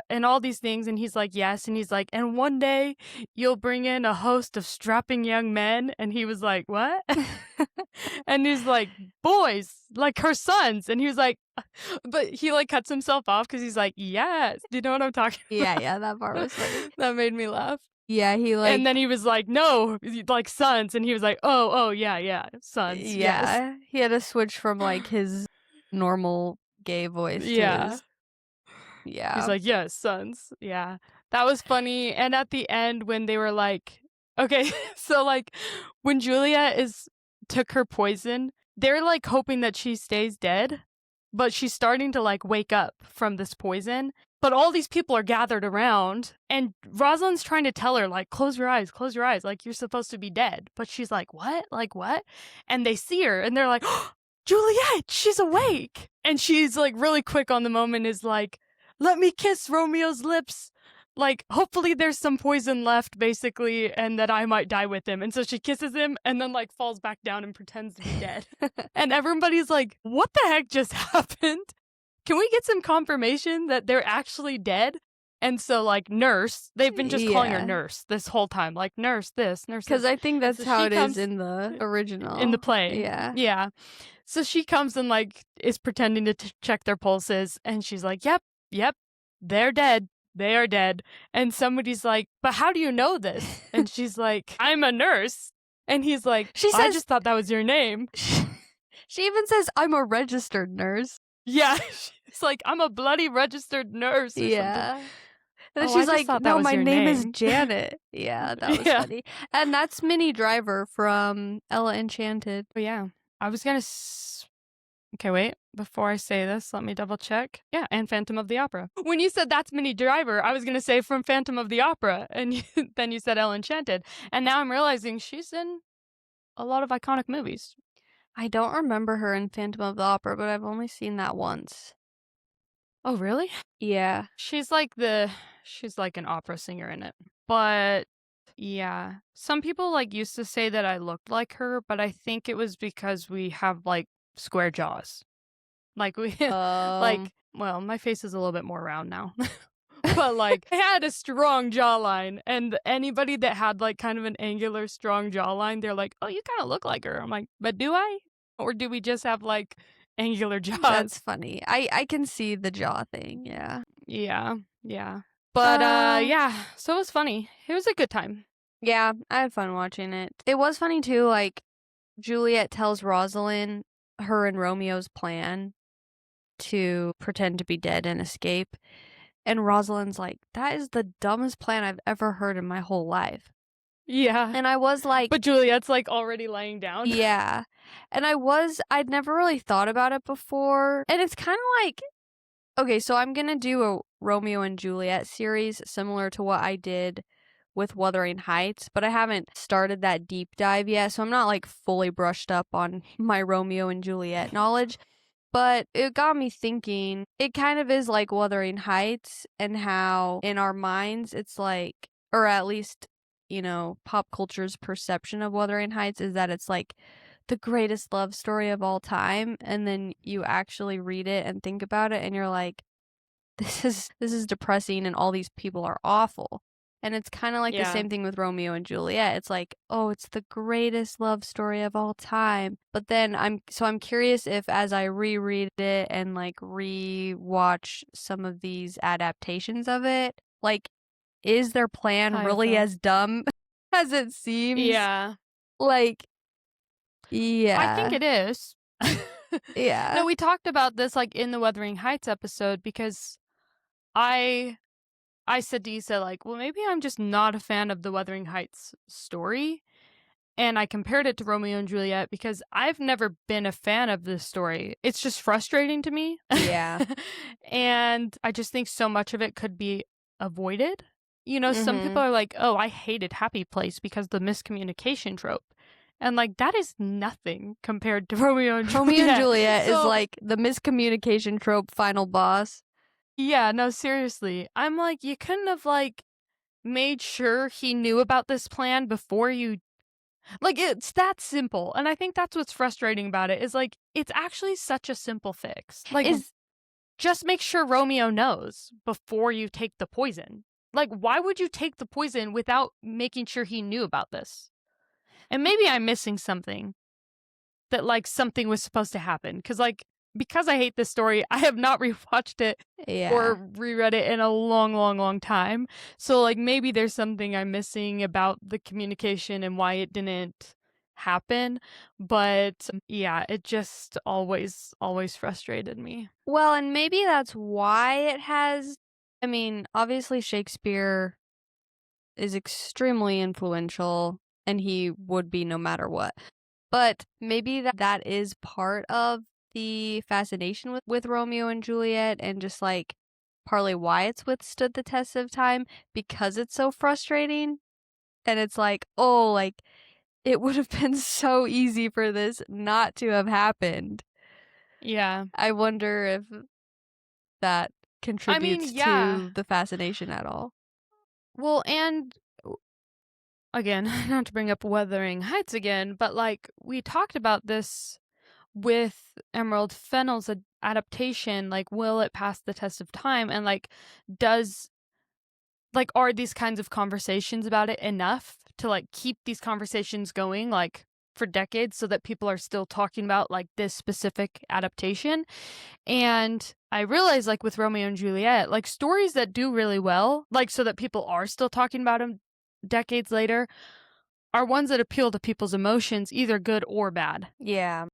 Speaker 2: and all these things. And he's like, "Yes." And he's like, "And one day you'll bring in a host of strapping young men." And he was like, "What?" And he's like, "Boys, like her sons." And he was like, but he like cuts himself off because he's like, "Yes." Do you know what I'm talking about?
Speaker 1: Yeah, that part was funny.
Speaker 2: That made me laugh.
Speaker 1: Yeah,
Speaker 2: and then he was like, "No, like sons." And he was like, oh, yeah, sons.
Speaker 1: Yeah,
Speaker 2: yes.
Speaker 1: He had to switch from like his normal gay voice to his... Yeah.
Speaker 2: He's like, "Yes, sons." Yeah. That was funny. And at the end when they were like, okay, so like when Juliet took her poison, they're like hoping that she stays dead, but she's starting to like wake up from this poison. But all these people are gathered around, and Rosalind's trying to tell her, like, close your eyes, like you're supposed to be dead. But she's like, "What? Like what?" And they see her and they're like, "Oh, Juliet, she's awake." And she's like really quick on the moment, is like, "Let me kiss Romeo's lips. Like, hopefully there's some poison left, basically, and that I might die with him." And so she kisses him and then like falls back down and pretends to be dead. And everybody's like, "What the heck just happened? Can we get some confirmation that they're actually dead?" And so, like, Nurse, they've been just calling her Nurse this whole time. Like, "Nurse this, Nurse this."
Speaker 1: Because I think that's how it is in the original.
Speaker 2: In the play. Yeah. So she comes and, like, is pretending to check their pulses. And she's like, yep, they're dead. They are dead. And somebody's like, "But how do you know this?" And she's like, "I'm a nurse." And he's like, "I just thought that was your name."
Speaker 1: She even says, "I'm a registered nurse."
Speaker 2: Yeah. It's like, "I'm a bloody registered nurse." Or something.
Speaker 1: And she's like, "No, my name is Janet." Yeah, that was funny. And that's Minnie Driver from Ella Enchanted.
Speaker 2: Oh, yeah. I was going to... Okay, wait. Before I say this, let me double check. Yeah, and Phantom of the Opera. When you said that's Minnie Driver, I was going to say from Phantom of the Opera. And then you said Ella Enchanted. And now I'm realizing she's in a lot of iconic movies.
Speaker 1: I don't remember her in Phantom of the Opera, but I've only seen that once.
Speaker 2: Oh, really?
Speaker 1: Yeah.
Speaker 2: She's like an opera singer in it. But yeah, some people like used to say that I looked like her, but I think it was because we have like square jaws. Like we like, well, my face is a little bit more round now. But like I had a strong jawline, and anybody that had like kind of an angular strong jawline, they're like, "Oh, you kind of look like her." I'm like, "But do I? Or do we just have like angular jaws?"
Speaker 1: That's funny. I can see the jaw thing. Yeah.
Speaker 2: Yeah. But yeah, so it was funny. It was a good time.
Speaker 1: Yeah, I had fun watching it. It was funny too, like Juliet tells Rosaline her and Romeo's plan to pretend to be dead and escape. And Rosaline's like, "That is the dumbest plan I've ever heard in my whole life."
Speaker 2: Yeah.
Speaker 1: And I was like...
Speaker 2: But Juliet's like already laying down.
Speaker 1: Yeah. And I'd never really thought about it before. And it's kind of like, okay, so I'm going to do a Romeo and Juliet series similar to what I did with Wuthering Heights, but I haven't started that deep dive yet, so I'm not like fully brushed up on my Romeo and Juliet knowledge. But it got me thinking, it kind of is like Wuthering Heights, and how in our minds it's like, or at least, you know, pop culture's perception of Wuthering Heights is that it's like the greatest love story of all time, and then you actually read it and think about it and you're like, this is depressing and all these people are awful. And it's kind of like the same thing with Romeo and Juliet. It's like, oh, it's the greatest love story of all time. But then I'm curious if as I reread it and like rewatch some of these adaptations of it, like, is their plan really as dumb as it seems?
Speaker 2: Yeah.
Speaker 1: Like, yeah.
Speaker 2: I think it is.
Speaker 1: Yeah.
Speaker 2: No, we talked about this like in the Wuthering Heights episode because I said to Issa, like, well, maybe I'm just not a fan of the Wuthering Heights story. And I compared it to Romeo and Juliet because I've never been a fan of this story. It's just frustrating to me.
Speaker 1: Yeah.
Speaker 2: And I just think so much of it could be avoided. You know, some people are like, oh, I hated Happy Place because the miscommunication trope. And like, that is nothing compared to Romeo and Juliet.
Speaker 1: Romeo and Juliet is like the miscommunication trope final boss.
Speaker 2: Yeah, no, seriously. I'm like, you couldn't have like made sure he knew about this plan before you. Like, it's that simple. And I think that's what's frustrating about it is like, it's actually such a simple fix. Like, just make sure Romeo knows before you take the poison. Like, why would you take the poison without making sure he knew about this? And maybe I'm missing something that, like, something was supposed to happen. Because I hate this story, I have not rewatched it or reread it in a long, long, long time. So, like, maybe there's something I'm missing about the communication and why it didn't happen. But yeah, it just always frustrated me.
Speaker 1: Well, and maybe that's why it has. I mean, obviously Shakespeare is extremely influential, and he would be no matter what. But maybe that is part of the fascination with Romeo and Juliet, and just like partly why it's withstood the test of time, because it's so frustrating. And it's like, oh, like, it would have been so easy for this not to have happened.
Speaker 2: Yeah.
Speaker 1: I wonder if that contributes to the fascination at all.
Speaker 2: Well, and again, not to bring up Wuthering Heights again, but like we talked about this with Emerald Fennell's adaptation, like, will it pass the test of time? And like, are these kinds of conversations about it enough to like keep these conversations going like for decades so that people are still talking about like this specific adaptation? And I realize, like, with Romeo and Juliet, like, stories that do really well, like, so that people are still talking about them decades later, are ones that appeal to people's emotions, either good or bad.
Speaker 1: Yeah.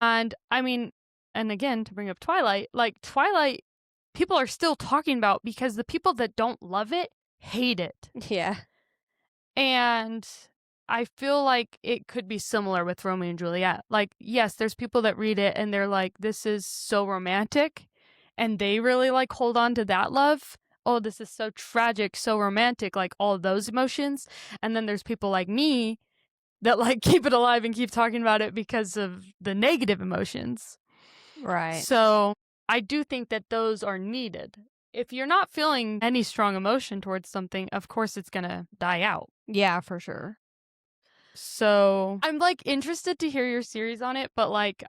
Speaker 2: And I mean, and again, to bring up Twilight, like, Twilight, people are still talking about because the people that don't love it hate it.
Speaker 1: Yeah.
Speaker 2: And I feel like it could be similar with Romeo and Juliet. Like, yes, there's people that read it and they're like, this is so romantic. And they really like hold on to that love. Oh, this is so tragic, so romantic, like all of those emotions. And then there's people like me that like keep it alive and keep talking about it because of the negative emotions.
Speaker 1: Right.
Speaker 2: So I do think that those are needed. If you're not feeling any strong emotion towards something, of course it's going to die out.
Speaker 1: Yeah, for sure.
Speaker 2: So I'm like interested to hear your series on it, but like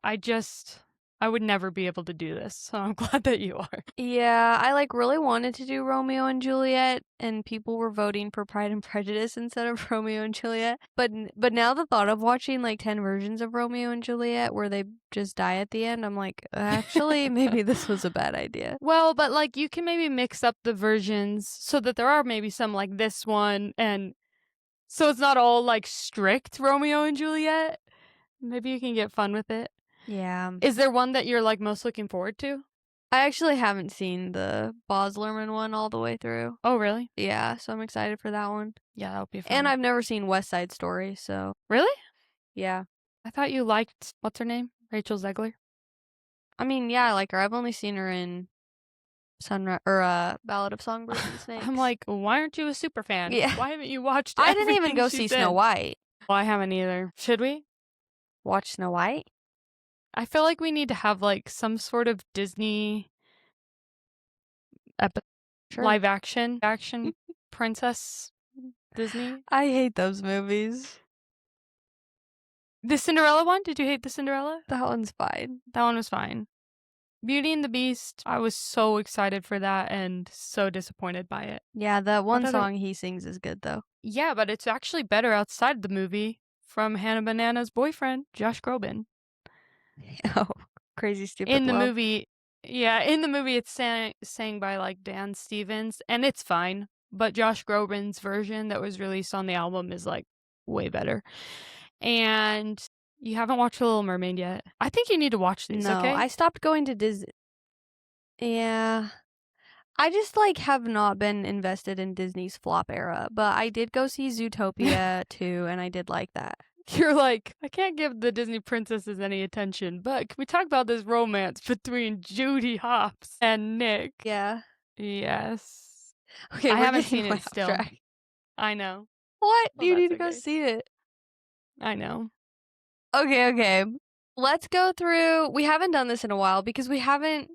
Speaker 2: I would never be able to do this. So I'm glad that you are.
Speaker 1: Yeah, I like really wanted to do Romeo and Juliet, and people were voting for Pride and Prejudice instead of Romeo and Juliet. But now the thought of watching like 10 versions of Romeo and Juliet where they just die at the end, I'm like, actually, maybe this was a bad idea.
Speaker 2: Well, but like you can maybe mix up the versions so that there are maybe some like this one, and so it's not all like strict Romeo and Juliet. Maybe you can get fun with it.
Speaker 1: Yeah.
Speaker 2: Is there one that you're like most looking forward to?
Speaker 1: I actually haven't seen the Baz Luhrmann one all the way through.
Speaker 2: Oh, really?
Speaker 1: Yeah, so I'm excited for that one.
Speaker 2: Yeah, that'll be fun.
Speaker 1: And I've never seen West Side Story, so.
Speaker 2: Really?
Speaker 1: Yeah.
Speaker 2: I thought you liked, what's her name? Rachel Zegler?
Speaker 1: I mean, yeah, I like her. I've only seen her in Ballad of Songbirds and Snakes.
Speaker 2: I'm like, why aren't you a super fan?
Speaker 1: Yeah.
Speaker 2: Why haven't you watched
Speaker 1: I didn't even
Speaker 2: everything
Speaker 1: go
Speaker 2: she's
Speaker 1: see Snow
Speaker 2: in?
Speaker 1: White.
Speaker 2: Well, I haven't either. Should we?
Speaker 1: Watch Snow White?
Speaker 2: I feel like we need to have like some sort of Disney live action princess Disney.
Speaker 1: I hate those movies.
Speaker 2: The Cinderella one? Did you hate the Cinderella?
Speaker 1: That one's fine.
Speaker 2: That one was fine. Beauty and the Beast, I was so excited for that and so disappointed by it.
Speaker 1: Yeah, the one song he sings is good though.
Speaker 2: Yeah, but it's actually better outside the movie from Hannah Banana's boyfriend, Josh Groban.
Speaker 1: Oh, Crazy Stupid
Speaker 2: In the
Speaker 1: Love.
Speaker 2: movie, it's sang by like Dan Stevens, and it's fine. But Josh Groban's version that was released on the album is like way better. And you haven't watched The Little Mermaid yet. I think you need to watch these,
Speaker 1: No,
Speaker 2: okay?
Speaker 1: I stopped going to Disney. Yeah. I just like have not been invested in Disney's flop era, but I did go see Zootopia too, and I did like that.
Speaker 2: You're like, I can't give the Disney princesses any attention, but can we talk about this romance between Judy Hopps and Nick?
Speaker 1: Yeah.
Speaker 2: Yes.
Speaker 1: Okay,
Speaker 2: I haven't seen it still.
Speaker 1: Track.
Speaker 2: I know.
Speaker 1: What?
Speaker 2: Well,
Speaker 1: you need to go see it.
Speaker 2: I know.
Speaker 1: Okay. Let's go through. We haven't done this in a while because we haven't.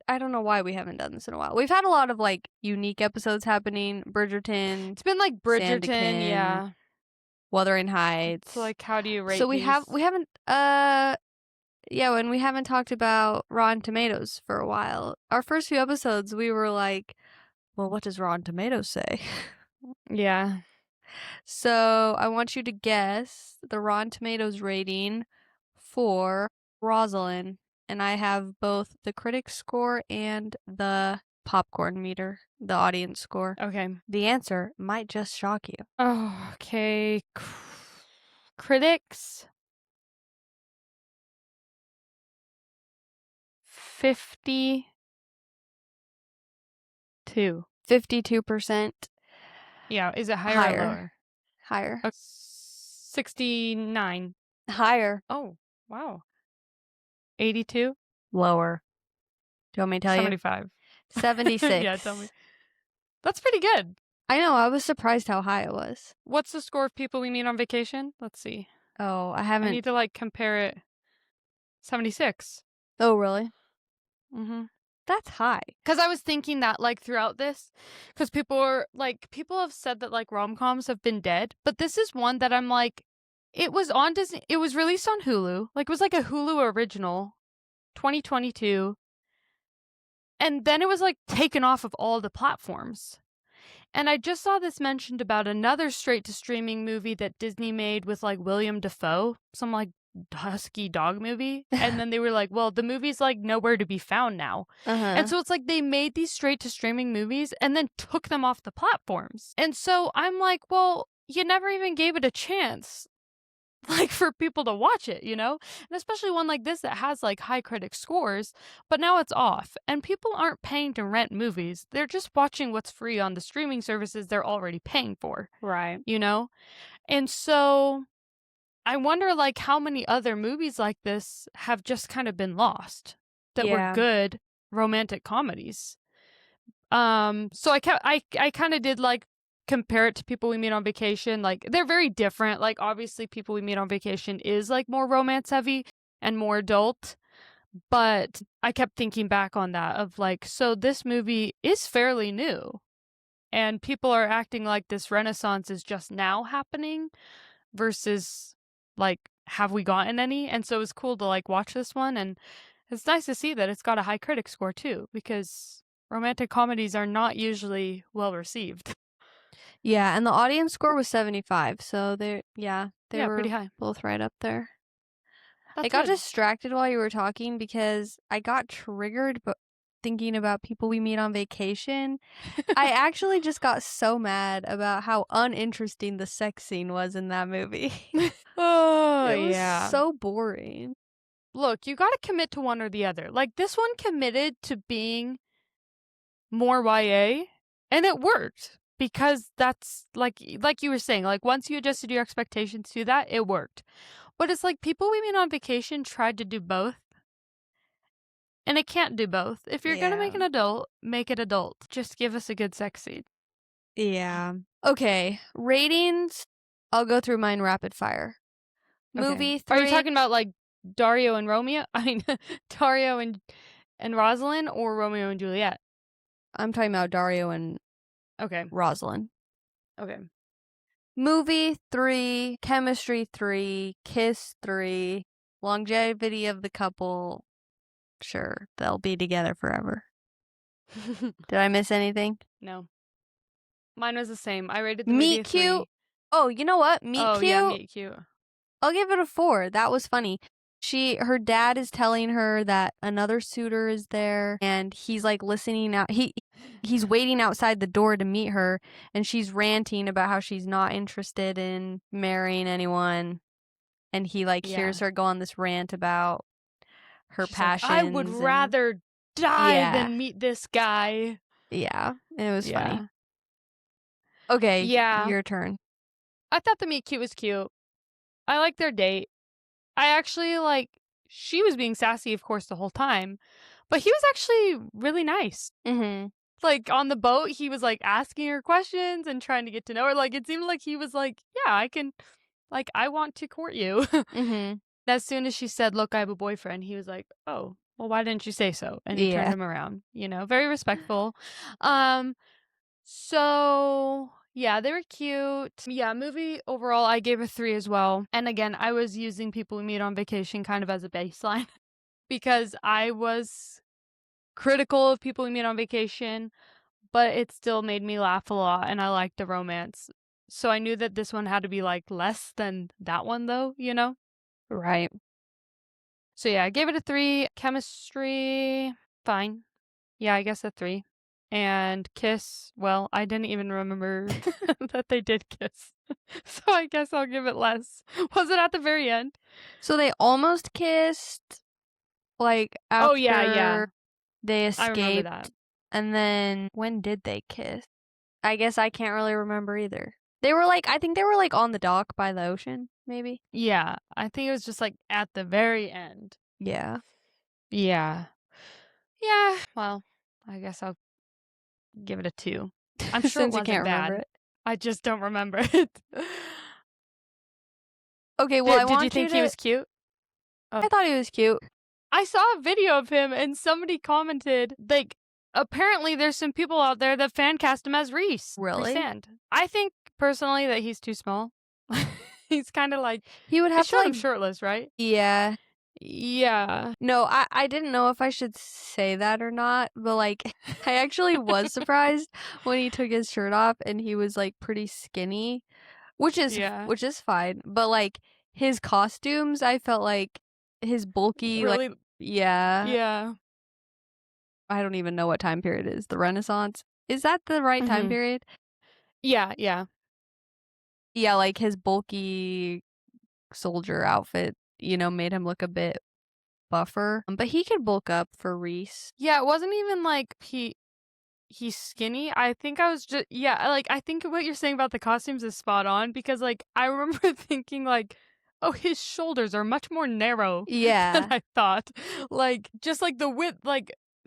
Speaker 1: I don't know why we haven't done this in a while. We've had a lot of like unique episodes happening. Bridgerton.
Speaker 2: It's been like Bridgerton,
Speaker 1: Sanditon,
Speaker 2: yeah.
Speaker 1: Wuthering Heights.
Speaker 2: So like, how do you rate?
Speaker 1: So we
Speaker 2: these?
Speaker 1: haven't. When we haven't talked about Rotten Tomatoes for a while. Our first few episodes, we were like, well, what does Rotten Tomatoes say?
Speaker 2: Yeah.
Speaker 1: So I want you to guess the Rotten Tomatoes rating for Rosaline. And I have both the critic score and the popcorn meter, the audience score.
Speaker 2: Okay.
Speaker 1: The answer might just shock you.
Speaker 2: Oh, okay. Critics. 52.
Speaker 1: 52%.
Speaker 2: Yeah, is it higher or lower?
Speaker 1: Higher.
Speaker 2: 69.
Speaker 1: Higher.
Speaker 2: Oh, wow. 82?
Speaker 1: Lower. Do you want me to tell
Speaker 2: 75.
Speaker 1: you? 76.
Speaker 2: Yeah, tell me. That's pretty good.
Speaker 1: I know. I was surprised how high it was.
Speaker 2: What's the score of People We Meet on Vacation? Let's see.
Speaker 1: Oh, I haven't.
Speaker 2: I need to like compare it. 76.
Speaker 1: Oh, really?
Speaker 2: Mm-hmm.
Speaker 1: That's high.
Speaker 2: Because I was thinking that like throughout this, because people have said that like rom-coms have been dead, but this is one that I'm like, it was on Disney. It was released on Hulu. Like it was like a Hulu original, 2022. And then it was like taken off of all the platforms. And I just saw this mentioned about another straight to streaming movie that Disney made with like William Dafoe, some like husky dog movie. And then they were like, well, the movie's like nowhere to be found now. And so it's like they made these straight to streaming movies and then took them off the platforms. And so I'm like, well, you never even gave it a chance. Like for people to watch it, you know? And especially one like this that has like high critic scores, but now it's off. And people aren't paying to rent movies. They're just watching what's free on the streaming services they're already paying for.
Speaker 1: Right.
Speaker 2: You know? And so I wonder like how many other movies like this have just kind of been lost that were good romantic comedies. So I kind of did like compare it to People We Meet on Vacation. Like they're very different. Like obviously People We Meet on Vacation is like more romance heavy and more adult, but I kept thinking back on that of like, so this movie is fairly new and people are acting like this renaissance is just now happening versus like, have we gotten any? And so it was cool to like watch this one, and it's nice to see that it's got a high critic score too, because romantic comedies are not usually well received.
Speaker 1: Yeah, and the audience score was 75, so they were
Speaker 2: pretty high.
Speaker 1: Both right up there.
Speaker 2: That's
Speaker 1: I got
Speaker 2: good.
Speaker 1: distracted while you were talking because I got triggered thinking about People We Meet on Vacation. I actually just got so mad about how uninteresting the sex scene was in that movie.
Speaker 2: Oh,
Speaker 1: it was so boring.
Speaker 2: Look, you gotta commit to one or the other. Like, this one committed to being more YA, and it worked. Because that's, like you were saying, like, once you adjusted your expectations to that, it worked. But it's like People We Meet on Vacation tried to do both. And it can't do both. If you're gonna make an adult, make it adult. Just give us a good sex scene.
Speaker 1: Yeah. Okay. Ratings. I'll go through mine rapid fire. Movie 3.
Speaker 2: Are you talking about like Dario and Romeo? I mean, Dario and Rosaline, or Romeo and Juliet?
Speaker 1: I'm talking about Dario and Rosaline.
Speaker 2: Okay.
Speaker 1: Movie 3, chemistry 3, kiss 3, longevity of the couple. Sure, they'll be together forever. Did I miss anything?
Speaker 2: No. Mine was the same. I rated the movie
Speaker 1: Meet cute.
Speaker 2: 3.
Speaker 1: Oh, you know what? Meet cute.
Speaker 2: Yeah, meet cute.
Speaker 1: I'll give it a 4. That was funny. Her dad is telling her that another suitor is there, and he's like listening out. He's waiting outside the door to meet her, and she's ranting about how she's not interested in marrying anyone, and he hears her go on this rant about her passions.
Speaker 2: Like, I would rather die than meet this guy.
Speaker 1: Yeah, it was funny. Okay, your turn.
Speaker 2: I thought the meet cute was cute. I liked their date. I actually she was being sassy, of course, the whole time, but he was actually really nice.
Speaker 1: Mm-hmm.
Speaker 2: Like, on the boat, he was, asking her questions and trying to get to know her. Like, it seemed like he was like, yeah, I can, I want to court you.
Speaker 1: Mm-hmm.
Speaker 2: As soon as she said, look, I have a boyfriend, he was like, oh, well, why didn't you say so? And he turned him around, very respectful. So, yeah, they were cute. Yeah, movie overall, I gave a 3 as well. And again, I was using people we meet on vacation kind of as a baseline because I was critical of people we meet on vacation, but it still made me laugh a lot and I liked the romance. So I knew that this one had to be less than that one though,
Speaker 1: Right.
Speaker 2: So yeah, I gave it a 3. Chemistry, fine. Yeah, I guess a 3. And kiss, well, I didn't even remember that they did kiss. So I guess I'll give it less. Was it at the very end?
Speaker 1: So they almost kissed, after they escaped.
Speaker 2: I remember that.
Speaker 1: And then, when did they kiss? I guess I can't really remember either. They were I think they were on the dock by the ocean, maybe?
Speaker 2: Yeah, I think it was just at the very end.
Speaker 1: Yeah.
Speaker 2: Yeah. Yeah, well, I guess I'll give it a 2. I'm sure
Speaker 1: Since
Speaker 2: it wasn't
Speaker 1: you can't
Speaker 2: bad.
Speaker 1: remember it.
Speaker 2: I just don't remember it.
Speaker 1: Okay, well,
Speaker 2: did you think he was cute?
Speaker 1: I thought he was cute.
Speaker 2: I saw a video of him and somebody commented, apparently there's some people out there that fan cast him as Reese.
Speaker 1: Really?
Speaker 2: I think, personally, that he's too small. He's kind of
Speaker 1: he would have to
Speaker 2: him shirtless, right?
Speaker 1: Yeah.
Speaker 2: Yeah.
Speaker 1: No, I didn't know if I should say that or not, but I actually was surprised when he took his shirt off and he was pretty skinny, which is fine. But his costumes, I felt his bulky,
Speaker 2: really?
Speaker 1: Yeah. I don't even know what time period it is. The Renaissance? Is that the right time period?
Speaker 2: Yeah.
Speaker 1: Yeah, his bulky soldier outfit, made him look a bit buffer. But he could bulk up for Reese.
Speaker 2: Yeah, it wasn't even he's skinny. I think I was just, I think what you're saying about the costumes is spot on because I remember thinking oh, his shoulders are much more narrow than I thought. Just the width,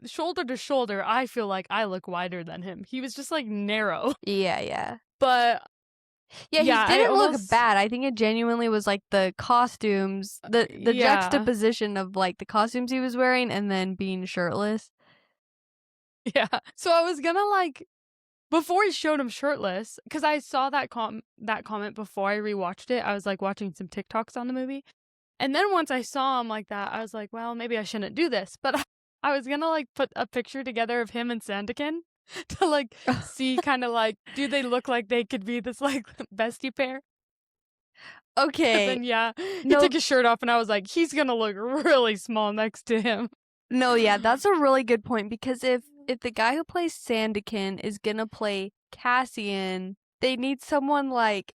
Speaker 2: shoulder to shoulder, I feel like I look wider than him. He was just narrow.
Speaker 1: Yeah.
Speaker 2: But
Speaker 1: yeah, he didn't look bad. I think it genuinely was the costumes, the juxtaposition of the costumes he was wearing and then being shirtless.
Speaker 2: Yeah. So I was gonna before he showed him shirtless, because I saw that comment before I rewatched it. I was watching some TikToks on the movie. And then once I saw him like that, I was like, well, maybe I shouldn't do this. But I was gonna put a picture together of him and Sandakan to see kind of do they look like they could be this bestie pair?
Speaker 1: Okay.
Speaker 2: But then he took his shirt off and I was like, he's gonna look really small next to him.
Speaker 1: No, yeah, that's a really good point because if the guy who plays Sandakan is gonna play Cassian, they need someone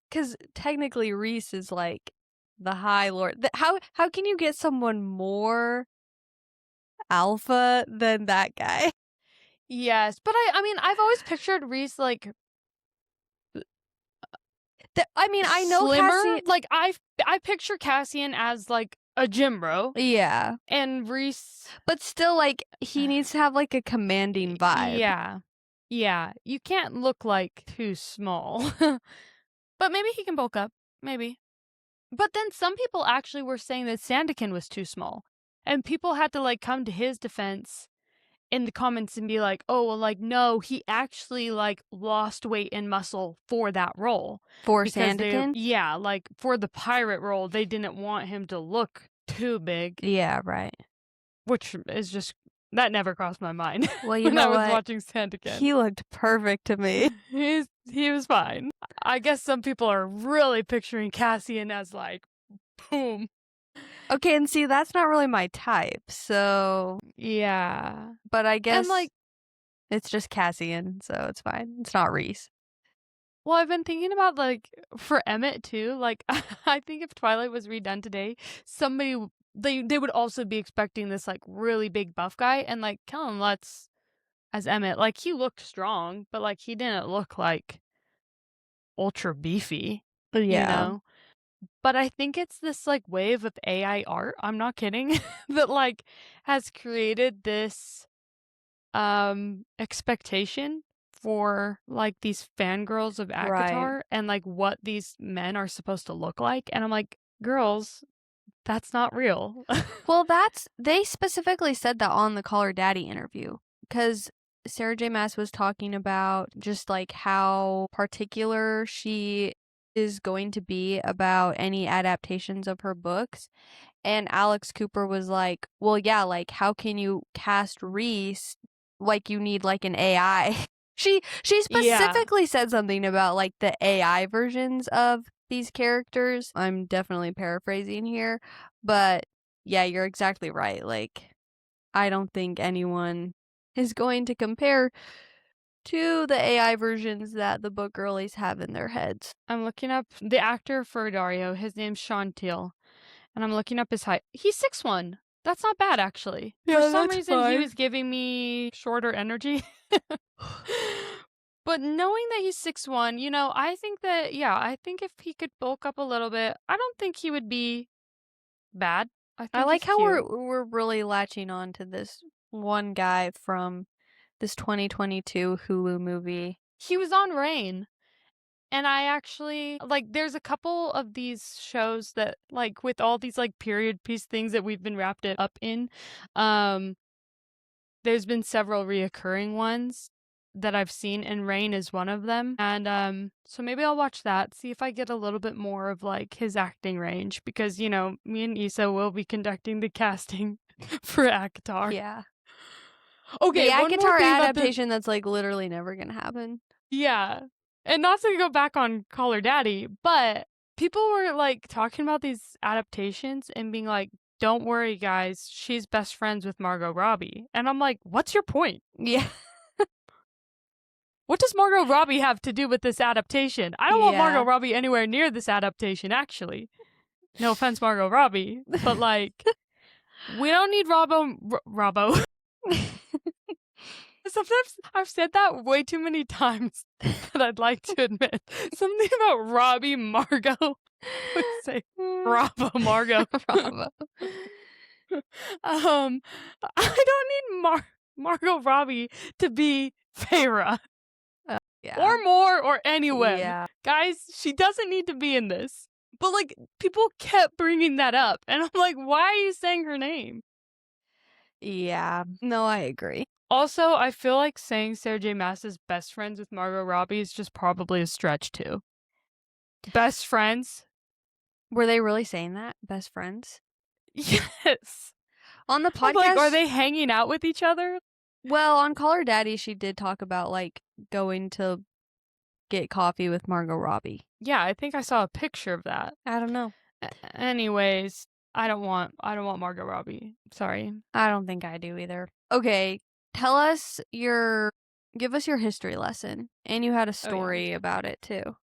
Speaker 1: because technically Reese is the High Lord. How can you get someone more alpha than that guy?
Speaker 2: Yes, but I mean, I've always pictured Reese I know
Speaker 1: slimmer.
Speaker 2: Cassian, I picture Cassian as a gym bro.
Speaker 1: Yeah.
Speaker 2: And Reese...
Speaker 1: But still, like, he needs to have, like, a commanding vibe.
Speaker 2: Yeah. Yeah. You can't look, like, too small. But maybe he can bulk up. Maybe. But then some people actually were saying that Sandakin was too small. And people had to, like, come to his defense in the comments and be like, oh, well, like, no, he actually, like, lost weight and muscle for that role.
Speaker 1: For
Speaker 2: because
Speaker 1: Sandakin?
Speaker 2: Yeah, like, for the pirate role, they didn't want him to look too big.
Speaker 1: Yeah, right.
Speaker 2: Which is just... That never crossed my mind.
Speaker 1: Well, you
Speaker 2: when
Speaker 1: know
Speaker 2: I was
Speaker 1: what?
Speaker 2: watching Sandakin.
Speaker 1: He looked perfect to me.
Speaker 2: He was fine. I guess some people are really picturing Cassian as, like, boom.
Speaker 1: Okay, and see, that's not really my type, so...
Speaker 2: Yeah.
Speaker 1: But I guess,
Speaker 2: And, like...
Speaker 1: it's just Cassian, so it's fine. It's not Reese.
Speaker 2: Well, I've been thinking about, like, for Emmett, too. Like, I think if Twilight was redone today, somebody... They would also be expecting this, like, really big buff guy. And, like, Kellen Lutz as Emmett, like, he looked strong, but, like, he didn't look, like, ultra beefy.
Speaker 1: Yeah.
Speaker 2: You know? But I think it's this, like, wave of AI art, I'm not kidding, that, like, has created this expectation for, like, these fangirls of acotar,
Speaker 1: Right.
Speaker 2: and, like, what these men are supposed to look like. And I'm like, girls, that's not real.
Speaker 1: Well, they specifically said that on the Call Her Daddy interview, because Sarah J. Maas was talking about just, like, how particular she is going to be about any adaptations of her books. And Alex Cooper was like, well, yeah, like, how can you cast Reese like you need, like, an AI? She specifically said something about, like, the AI versions of these characters. I'm definitely paraphrasing here, but yeah, you're exactly right. Like, I don't think anyone is going to compare to the AI versions that the book girlies have in their heads.
Speaker 2: I'm looking up the actor for Dario. His name's Sean Teal. And I'm looking up his height. He's 6'1". That's not bad, actually.
Speaker 1: Yeah,
Speaker 2: for some
Speaker 1: that's
Speaker 2: reason,
Speaker 1: fine.
Speaker 2: he was giving me shorter energy. But knowing that he's 6'1", you know, I think that, yeah, I think if he could bulk up a little bit, I don't think he would be bad.
Speaker 1: I like
Speaker 2: he's
Speaker 1: how
Speaker 2: cute.
Speaker 1: we're really latching on to this one guy from this 2022 Hulu movie.
Speaker 2: He was on Rain. And I actually, like, there's a couple of these shows that, like, with all these, like, period piece things that we've been wrapped it up in, there's been several reoccurring ones that I've seen, and Rain is one of them. And so maybe I'll watch that, see if I get a little bit more of, like, his acting range, because, you know, me and Issa will be conducting the casting for acotar.
Speaker 1: Yeah.
Speaker 2: Okay,
Speaker 1: the
Speaker 2: one more
Speaker 1: acotar
Speaker 2: thing
Speaker 1: adaptation that's, like, literally never gonna happen.
Speaker 2: Yeah. And not to go back on Call Her Daddy, but people were, like, talking about these adaptations and being like, don't worry, guys, she's best friends with Margot Robbie. And I'm like, what's your point?
Speaker 1: Yeah.
Speaker 2: What does Margot Robbie have to do with this adaptation? I don't want Margot Robbie anywhere near this adaptation, actually. No offense, Margot Robbie, but, like, we don't need Robbo. Sometimes I've said that way too many times that I'd like to admit. Something about Robbie Margot would say Bravo Margot.
Speaker 1: Bravo.
Speaker 2: I don't need Margot Robbie to be Feyre.
Speaker 1: Yeah.
Speaker 2: Or more or anywhere.
Speaker 1: Yeah.
Speaker 2: Guys, she doesn't need to be in this. But, like, people kept bringing that up. And I'm like, why are you saying her name?
Speaker 1: Yeah. No, I agree.
Speaker 2: Also, I feel like saying Sarah J. Maas is best friends with Margot Robbie is just probably a stretch, too. Best friends?
Speaker 1: Were they really saying that? Best friends?
Speaker 2: Yes.
Speaker 1: On the podcast?
Speaker 2: Like, are they hanging out with each other?
Speaker 1: Well, on Call Her Daddy, she did talk about, like, going to get coffee with Margot Robbie.
Speaker 2: Yeah, I think I saw a picture of that.
Speaker 1: I don't know.
Speaker 2: Anyways, I don't want Margot Robbie. Sorry.
Speaker 1: I don't think I do either. Okay, give us your history lesson, and you had a story about it too.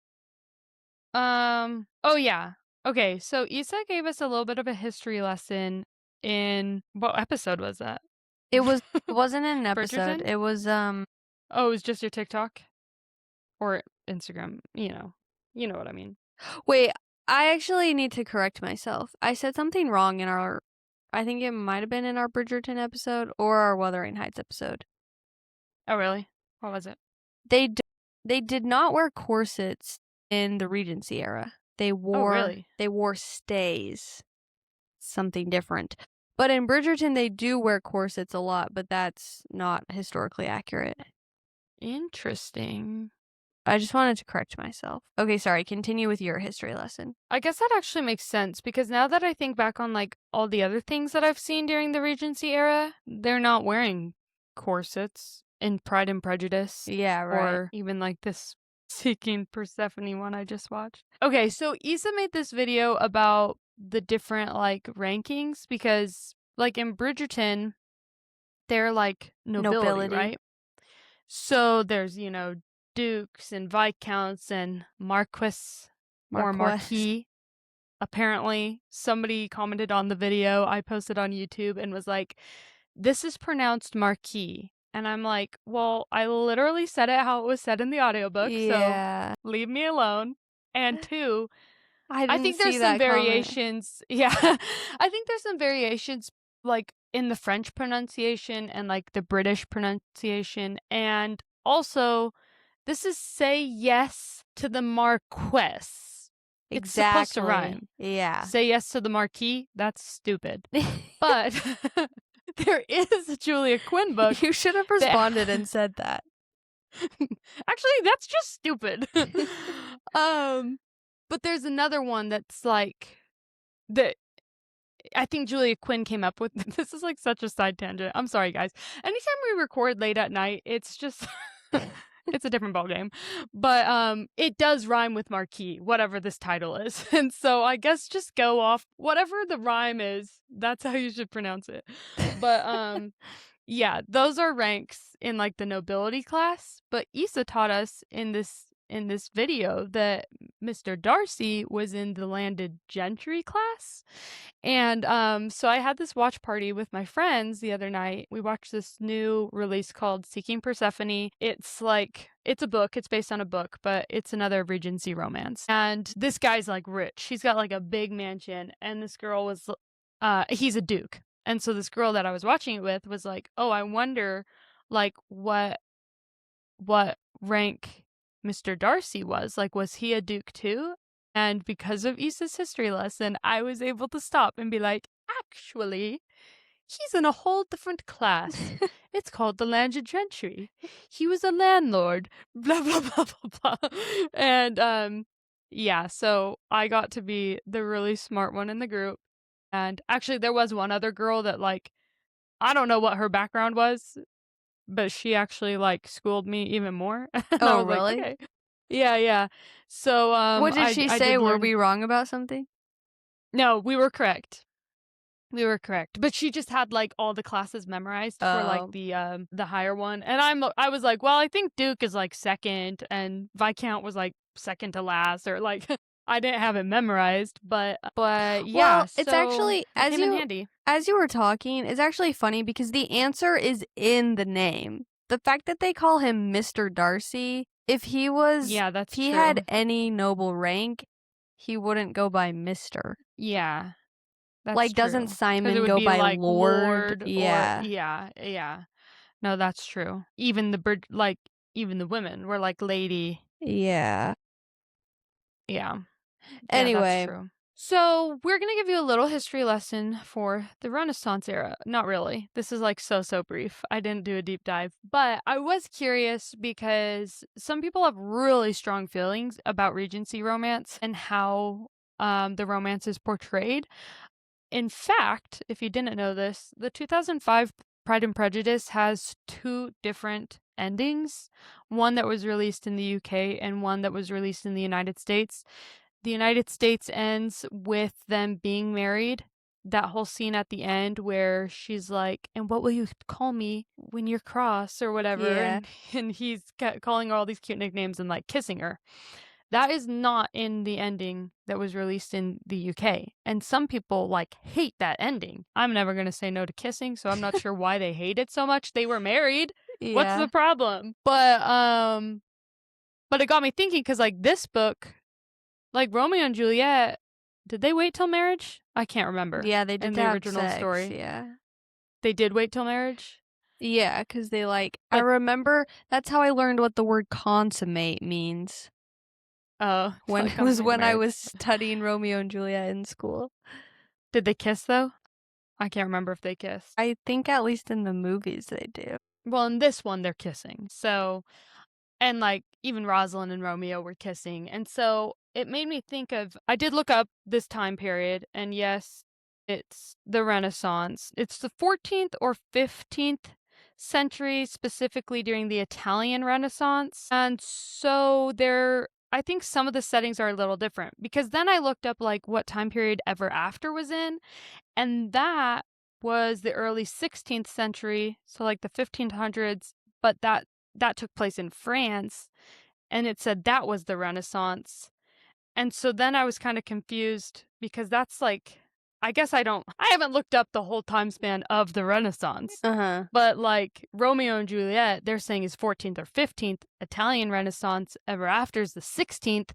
Speaker 2: Oh yeah. Okay, so Issa gave us a little bit of a history lesson in what episode was that?
Speaker 1: It wasn't an episode. It was
Speaker 2: Oh, it was just your TikTok or Instagram, you know what I mean.
Speaker 1: Wait, I actually need to correct myself. I said something wrong in I think it might have been in our Bridgerton episode or our Wuthering Heights episode.
Speaker 2: Oh, really? What was it?
Speaker 1: They did not wear corsets in the Regency era. They wore stays. Something different. But in Bridgerton, they do wear corsets a lot, but that's not historically accurate.
Speaker 2: Interesting.
Speaker 1: I just wanted to correct myself. Okay, sorry. Continue with your history lesson.
Speaker 2: I guess that actually makes sense because now that I think back on like all the other things that I've seen during the Regency era, they're not wearing corsets in Pride and Prejudice.
Speaker 1: Yeah, right.
Speaker 2: Or even like this Seeking Persephone one I just watched. Okay, so Issa made this video about the different like rankings because like in Bridgerton, they're like nobility. Right? So there's, dukes and viscounts and marquis or marquis. Apparently, somebody commented on the video I posted on YouTube and was like, this is pronounced marquis. And I'm like, well, I literally said it how it was said in the audiobook, so leave me alone. And two, I think there's some variations. Yeah, I think there's some variations like in the French pronunciation and like the British pronunciation. And also, this is say yes to the marquess. It's supposed to rhyme.
Speaker 1: Yeah.
Speaker 2: Say yes to the marquis. That's stupid. But there is a Julia Quinn book.
Speaker 1: You should have responded and said that.
Speaker 2: Actually, that's just stupid. But there's another one that's like that I think Julia Quinn came up with. This is like such a side tangent. I'm sorry, guys. Anytime we record late at night, it's just it's a different ballgame. But it does rhyme with marquis, whatever this title is. And so I guess just go off whatever the rhyme is. That's how you should pronounce it. But yeah, those are ranks in like the nobility class. But Issa taught us in this video that Mr. Darcy was in the landed gentry class. And so I had this watch party with my friends the other night. We watched this new release called Seeking Persephone. It's a book. It's based on a book, but it's another Regency romance. And this guy's like rich. He's got like a big mansion. And this girl was, he's a duke. And so this girl that I was watching it with was like, oh, I wonder like what rank Mr. Darcy was. Like, was he a duke too? And because of Issa's history lesson, I was able to stop and be like, actually, he's in a whole different class. It's called the landed gentry. He was a landlord. Blah, blah, blah, blah, blah. And yeah, so I got to be the really smart one in the group. And actually, there was one other girl that, like, I don't know what her background was, but she actually, like, schooled me even more. And I was
Speaker 1: really?
Speaker 2: Like, okay. Yeah. So,
Speaker 1: what did she say? Were we wrong about something?
Speaker 2: No, we were correct. But she just had like all the classes memorized for like the higher one. And I was like, well, I think Duke is like second and Viscount was like second to last, or like I didn't have it memorized, but yeah.
Speaker 1: Well, it's actually
Speaker 2: as
Speaker 1: you were talking, it's actually funny because the answer is in the name. The fact that they call him Mr. Darcy, if he was
Speaker 2: that's
Speaker 1: he
Speaker 2: true.
Speaker 1: had any noble rank, he wouldn't go by Mr.
Speaker 2: Yeah. That's
Speaker 1: like,
Speaker 2: true.
Speaker 1: Doesn't Simon go by like Lord? Yeah.
Speaker 2: Yeah. No, that's true. Even the women were like lady.
Speaker 1: Yeah.
Speaker 2: Anyway, that's true. So we're going to give you a little history lesson for the Renaissance era. Not really. This is like so brief. I didn't do a deep dive, but I was curious because some people have really strong feelings about Regency romance and how the romance is portrayed. In fact, if you didn't know this, the 2005 Pride and Prejudice has two different endings, one that was released in the UK and one that was released in the United States. The United States ends with them being married. That whole scene at the end where she's like, and what will you call me when you're cross or whatever?
Speaker 1: Yeah.
Speaker 2: And he's calling her all these cute nicknames and like kissing her. That is not in the ending that was released in the UK. And some people like hate that ending. I'm never going to say no to kissing, so I'm not sure why they hate it so much. They were married.
Speaker 1: Yeah.
Speaker 2: What's the problem? But it got me thinking because like this book, Like Romeo and Juliet, did they wait till marriage? I can't remember.
Speaker 1: Yeah, they did
Speaker 2: in
Speaker 1: to
Speaker 2: the
Speaker 1: have
Speaker 2: original
Speaker 1: sex,
Speaker 2: story.
Speaker 1: yeah.
Speaker 2: They did wait till marriage?
Speaker 1: Yeah, because they like, I
Speaker 2: But-
Speaker 1: remember that's how I learned what the word consummate means.
Speaker 2: Oh,
Speaker 1: When
Speaker 2: like
Speaker 1: it was when I
Speaker 2: marriage.
Speaker 1: was studying Romeo and Juliet in school.
Speaker 2: Did they kiss though? I can't remember if they kissed.
Speaker 1: I think at least in the movies they do.
Speaker 2: Well, in this one they're kissing. So, and like even Rosaline and Romeo were kissing. And so it made me think of, I did look up this time period, and yes, it's the Renaissance. It's the 14th or 15th century, specifically during the Italian Renaissance. And so I think some of the settings are a little different, because then I looked up like what time period Ever After was in, and that was the early 16th century, so like the 1500s, but that took place in France, and it said that was the Renaissance. And so then I was kind of confused, because that's like, I guess I haven't looked up the whole time span of the Renaissance. But like Romeo and Juliet, they're saying is 14th or 15th. Italian Renaissance, Ever After's the 16th.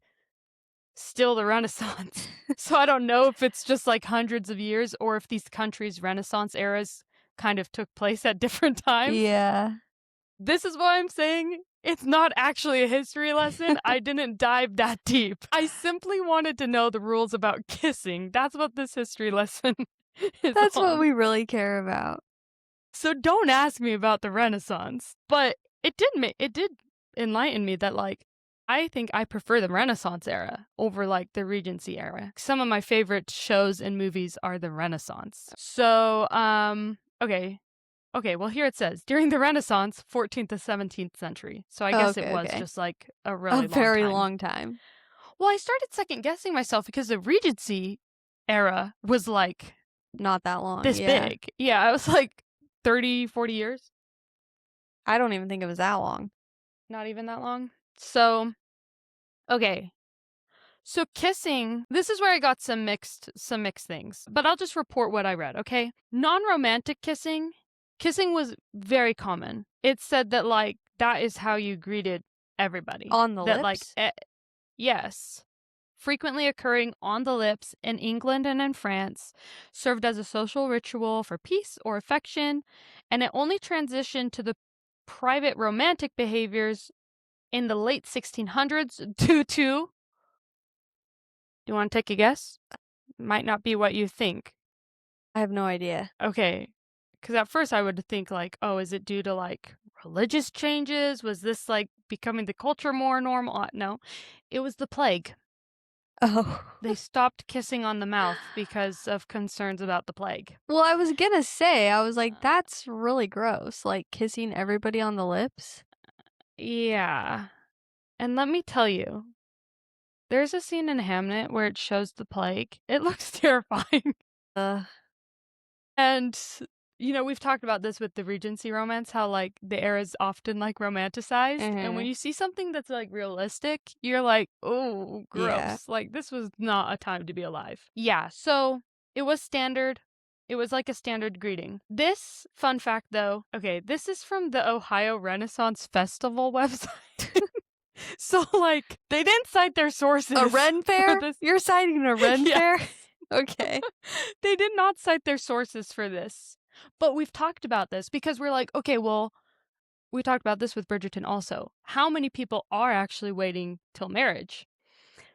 Speaker 2: Still the Renaissance. So I don't know if it's just like hundreds of years, or if these countries' Renaissance eras kind of took place at different times.
Speaker 1: Yeah.
Speaker 2: This is why I'm saying it's not actually a history lesson. I didn't dive that deep. I simply wanted to know the rules about kissing. That's what this history lesson is.
Speaker 1: That's what we really care about.
Speaker 2: So don't ask me about the Renaissance. But it did enlighten me that like, I think I prefer the Renaissance era over like the Regency era. Some of my favorite shows and movies are the Renaissance. So, okay, well here it says, during the Renaissance, 14th to 17th century. So I guess it was just like a really
Speaker 1: long time.
Speaker 2: Well, I started second guessing myself, because the Regency era was like
Speaker 1: not that long.
Speaker 2: This big. Yeah, I was like 30, 40 years.
Speaker 1: I don't even think it was that long.
Speaker 2: Not even that long. So, okay. So kissing, this is where I got some mixed things, but I'll just report what I read, okay? Non-romantic kissing was very common. It said that like that is how you greeted everybody.
Speaker 1: On the
Speaker 2: that,
Speaker 1: lips?
Speaker 2: Like, yes. Frequently occurring on the lips in England and in France, served as a social ritual for peace or affection, and it only transitioned to the private romantic behaviors in the late 1600s due to... Do you want to take a guess? Might not be what you think.
Speaker 1: I have no idea.
Speaker 2: Okay. Because at first I would think like, oh, is it due to like religious changes? Was this like becoming the culture more normal? No, it was the plague.
Speaker 1: Oh.
Speaker 2: They stopped kissing on the mouth because of concerns about the plague.
Speaker 1: Well, I was gonna say, I was like, that's really gross. Like kissing everybody on the lips.
Speaker 2: Yeah. And let me tell you, there's a scene in Hamnet where it shows the plague. It looks terrifying. And, you know, we've talked about this with the Regency romance, how like the era is often like romanticized. And when you see something that's like realistic, you're like, oh, gross.
Speaker 1: Yeah.
Speaker 2: Like this was not a time to be alive. Yeah. So it was standard. It was like a standard greeting. This fun fact though, okay, this is from the Ohio Renaissance Festival website. So, like, they didn't cite their sources.
Speaker 1: A Ren fair? You're citing a Ren fair? Okay.
Speaker 2: They did not cite their sources for this. But we've talked about this because we're like, okay, well, we talked about this with Bridgerton also. How many people are actually waiting till marriage?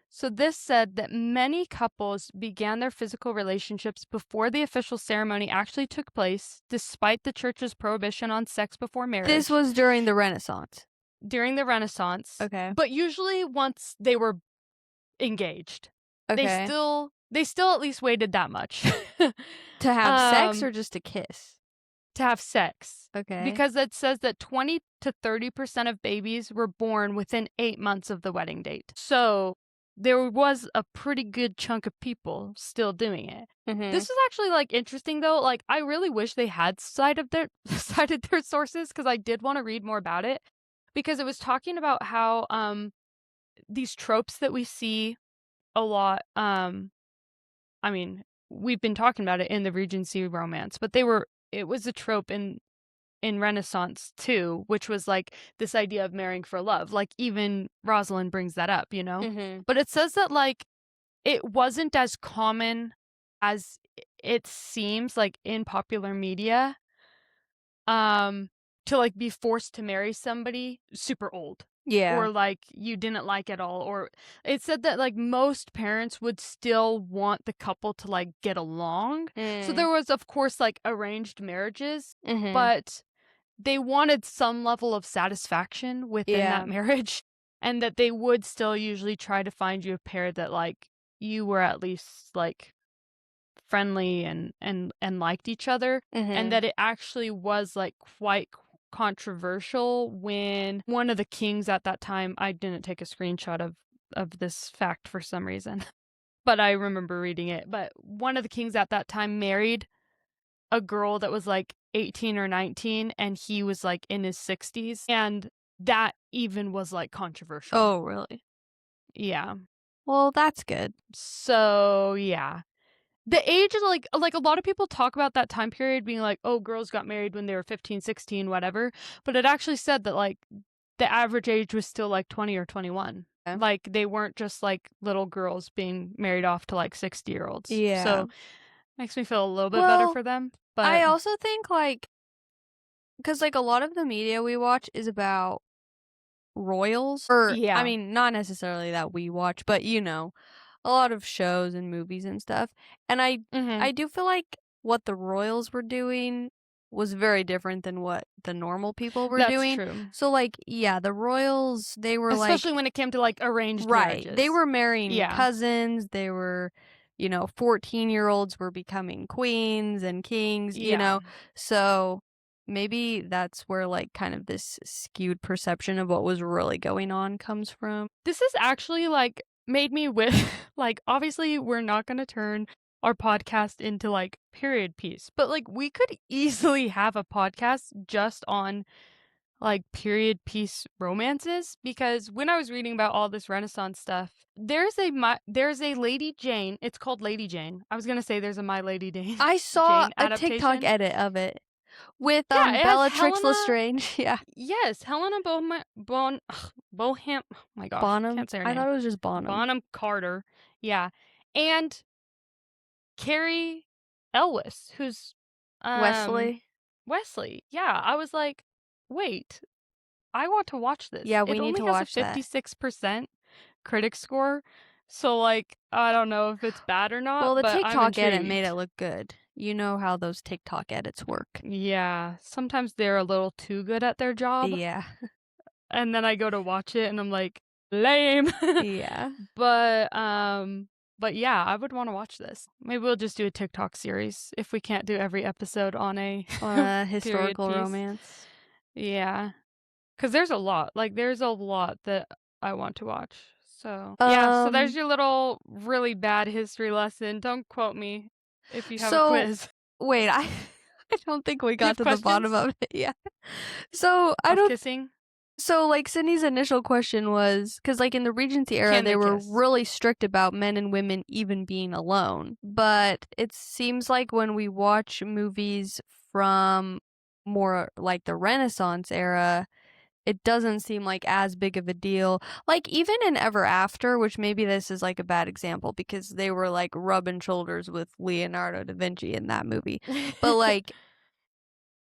Speaker 2: So this said that many couples began their physical relationships before the official ceremony actually took place, despite the church's prohibition on sex before marriage.
Speaker 1: This was during the Renaissance.
Speaker 2: During the Renaissance.
Speaker 1: Okay.
Speaker 2: But usually once they were engaged.
Speaker 1: Okay.
Speaker 2: They still at least waited that much.
Speaker 1: To have sex or just to kiss?
Speaker 2: To have sex.
Speaker 1: Okay.
Speaker 2: Because it says that 20 to 30% of babies were born within 8 months of the wedding date. So there was a pretty good chunk of people still doing it. This is actually like interesting though. Like I really wish they had cited their sources, because I did want to read more about it. Because it was talking about how these tropes that we see a lot, I mean, we've been talking about it in the Regency romance, but it was a trope in Renaissance too, which was like this idea of marrying for love. Like even Rosaline brings that up, you know? But it says that like it wasn't as common as it seems, like, in popular media, to, like, be forced to marry somebody super old.
Speaker 1: Yeah.
Speaker 2: Or, like, you didn't like at all, or it said that, like, most parents would still want the couple to, like, get along. So there was, of course, like, arranged marriages, but they wanted some level of satisfaction within that marriage, and that they would still usually try to find you a pair that, like, you were at least, like, friendly and liked each other, and that it actually was, like, quite controversial when one of the kings at that time, I didn't take a screenshot of this fact for some reason, but I remember reading it, but one of the kings at that time married a girl that was, like, 18 or 19, and he was, like, in his 60s, and that even was, like, controversial.
Speaker 1: Oh, really?
Speaker 2: Yeah.
Speaker 1: Well, that's good.
Speaker 2: So, yeah. The age is, like, a lot of people talk about that time period being like, "Oh, girls got married when they were 15, 16, whatever," but it actually said that, like, the average age was still, like, 20 or 21.
Speaker 1: Yeah.
Speaker 2: Like, they weren't just, like, little girls being married off to, like, 60-year-olds.
Speaker 1: Yeah.
Speaker 2: So, makes me feel a little bit better for them,
Speaker 1: I
Speaker 2: but
Speaker 1: also think, like, because, like, a lot of the media we watch is about royals. Or, I
Speaker 2: yeah.
Speaker 1: mean, not necessarily that we watch, but, a lot of shows and movies and stuff. And I
Speaker 2: Mhm.
Speaker 1: I do feel like what the royals were doing was very different than what the normal people were
Speaker 2: That's
Speaker 1: doing.
Speaker 2: true.
Speaker 1: So, like, yeah, the royals, they were like,
Speaker 2: Especially when it came to, like, arranged
Speaker 1: right, they
Speaker 2: marriages.
Speaker 1: were marrying
Speaker 2: Yeah.
Speaker 1: cousins, they were, 14-year-olds were becoming queens and kings.
Speaker 2: Yeah.
Speaker 1: So maybe that's where, like, kind of this skewed perception of what was really going on comes from.
Speaker 2: This has actually, like, made me wish like, obviously, we're not gonna turn our podcast into, like, period piece, but, like, we could easily have a podcast just on, like, period piece romances, because when I was reading about all this Renaissance stuff, there's a Lady Jane, it's called Lady Jane. I was gonna say there's a My Lady Dane
Speaker 1: I saw
Speaker 2: Jane
Speaker 1: a TikTok
Speaker 2: adaptation.
Speaker 1: edit of it with,
Speaker 2: Yeah, it has
Speaker 1: Bellatrix
Speaker 2: Helena.
Speaker 1: Lestrange. Yeah.
Speaker 2: Yes, Helena Boham, oh my gosh,
Speaker 1: Bonham?
Speaker 2: can't say her
Speaker 1: I
Speaker 2: name.
Speaker 1: thought it was just Bonham.
Speaker 2: Bonham Carter, yeah, and Carrie Elwes, who's, um,
Speaker 1: Wesley?
Speaker 2: Wesley. Yeah, I was like, "Wait, I want to watch this."
Speaker 1: Yeah, we
Speaker 2: It
Speaker 1: need
Speaker 2: only
Speaker 1: to
Speaker 2: has a
Speaker 1: watch that.
Speaker 2: 56% critic score, so, like, I don't know if it's bad or
Speaker 1: Well,
Speaker 2: not,
Speaker 1: the
Speaker 2: but I'm
Speaker 1: TikTok edit made
Speaker 2: intrigued.
Speaker 1: it look good. You know how those TikTok edits work.
Speaker 2: Yeah, sometimes they're a little too good at their job,
Speaker 1: Yeah.
Speaker 2: and then I go to watch it and I'm like, "Lame."
Speaker 1: Yeah.
Speaker 2: But, but yeah, I would wanna watch this. Maybe we'll just do a TikTok series if we can't do every episode on a
Speaker 1: On a
Speaker 2: period
Speaker 1: historical
Speaker 2: piece.
Speaker 1: romance.
Speaker 2: Yeah, because there's a lot, like, there's a lot that I want to watch. So, yeah, so there's
Speaker 1: Um,
Speaker 2: your little really bad history lesson. Don't quote me if you have a
Speaker 1: so
Speaker 2: quiz.
Speaker 1: wait, I I don't think we
Speaker 2: Do you
Speaker 1: got
Speaker 2: have
Speaker 1: to the bottom
Speaker 2: questions
Speaker 1: of it. Yeah. So, I
Speaker 2: of
Speaker 1: don't
Speaker 2: kissing?
Speaker 1: So, like, Sydney's initial question was, because, like, in the Regency era,
Speaker 2: Can
Speaker 1: they
Speaker 2: they
Speaker 1: were
Speaker 2: kiss?
Speaker 1: really strict about men and women even being alone. But it seems like when we watch movies from more like the Renaissance era, it doesn't seem like as big of a deal. Like, even in Ever After, which maybe this is like a bad example because they were like rubbing shoulders with Leonardo da Vinci in that movie. But, like,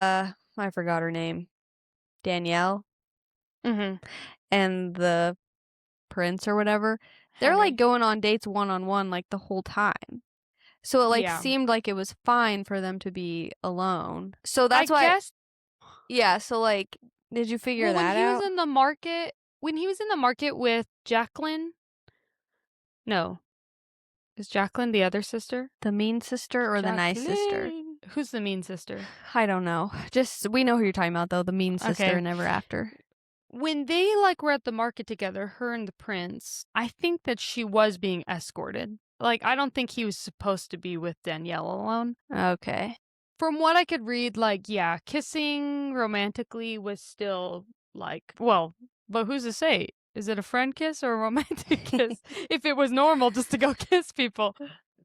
Speaker 1: I forgot her name. Danielle
Speaker 2: Mhm.
Speaker 1: and the prince or whatever, they're like
Speaker 2: Henry.
Speaker 1: going on dates one-on-one like the whole time. So it like
Speaker 2: Yeah.
Speaker 1: seemed like it was fine for them to be alone. So
Speaker 2: I
Speaker 1: that's why,
Speaker 2: guess,
Speaker 1: yeah, so like, did you figure
Speaker 2: well,
Speaker 1: that out?
Speaker 2: when he was in the market with Jacqueline. No. Is Jacqueline the other sister?
Speaker 1: The mean sister or the nice sister?
Speaker 2: Jacqueline. Who's the mean sister?
Speaker 1: I don't know. Just, we know who you're talking about though, the mean sister
Speaker 2: Okay.
Speaker 1: in Ever After.
Speaker 2: When they, like, were at the market together, her and the prince, I think that she was being escorted. Like, I don't think he was supposed to be with Danielle alone.
Speaker 1: Okay.
Speaker 2: From what I could read, like, yeah, kissing romantically was still, like, well, but who's to say? Is it a friend kiss or a romantic kiss? If it was normal just to go kiss people.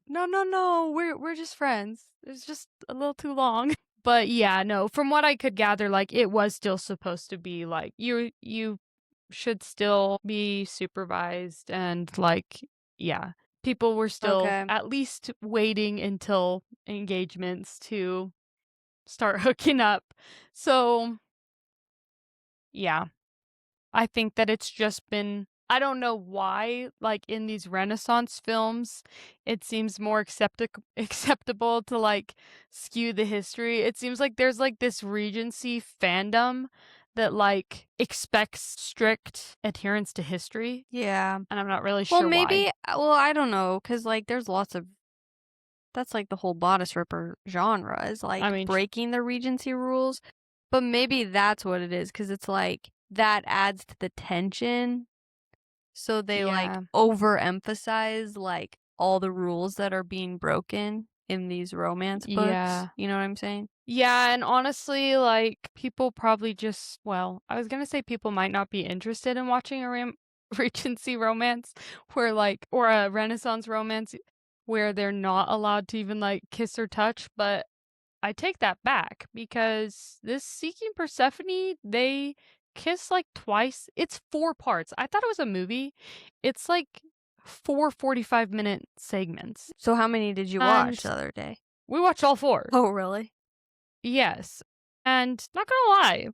Speaker 2: No, we're just friends. It's just a little too long. But yeah, no, from what I could gather, like, it was still supposed to be like you should still be supervised, and, like, yeah, people were still at least waiting until engagements to start hooking up. So, yeah. I think that it's just been I don't know why, like, in these Renaissance films, it seems more acceptable to, like, skew the history. It seems like there's, like, this Regency fandom that, like, expects strict adherence to history.
Speaker 1: Yeah.
Speaker 2: And I'm not really
Speaker 1: Well,
Speaker 2: sure
Speaker 1: maybe,
Speaker 2: why.
Speaker 1: well, I don't know, because, like, there's lots of, that's, like, the whole bodice ripper genre is, like,
Speaker 2: I mean,
Speaker 1: breaking the Regency rules. But maybe that's what it is, because it's, like, that adds to the tension. So they, like,
Speaker 2: yeah.
Speaker 1: overemphasize, like, all the rules that are being broken in these romance books.
Speaker 2: Yeah.
Speaker 1: You know what I'm saying?
Speaker 2: Yeah, and honestly, like, people probably just, well, I was gonna say people might not be interested in watching a Regency romance where, like, or a Renaissance romance where they're not allowed to even, like, kiss or touch, but I take that back because this Seeking Persephone, they kiss, like, twice. It's 4 parts. I thought it was a movie. It's, like, 4 45-minute segments,
Speaker 1: So how many did you watch
Speaker 2: and
Speaker 1: the other day?
Speaker 2: we watched all 4.
Speaker 1: Oh, really?
Speaker 2: Yes. And not gonna lie,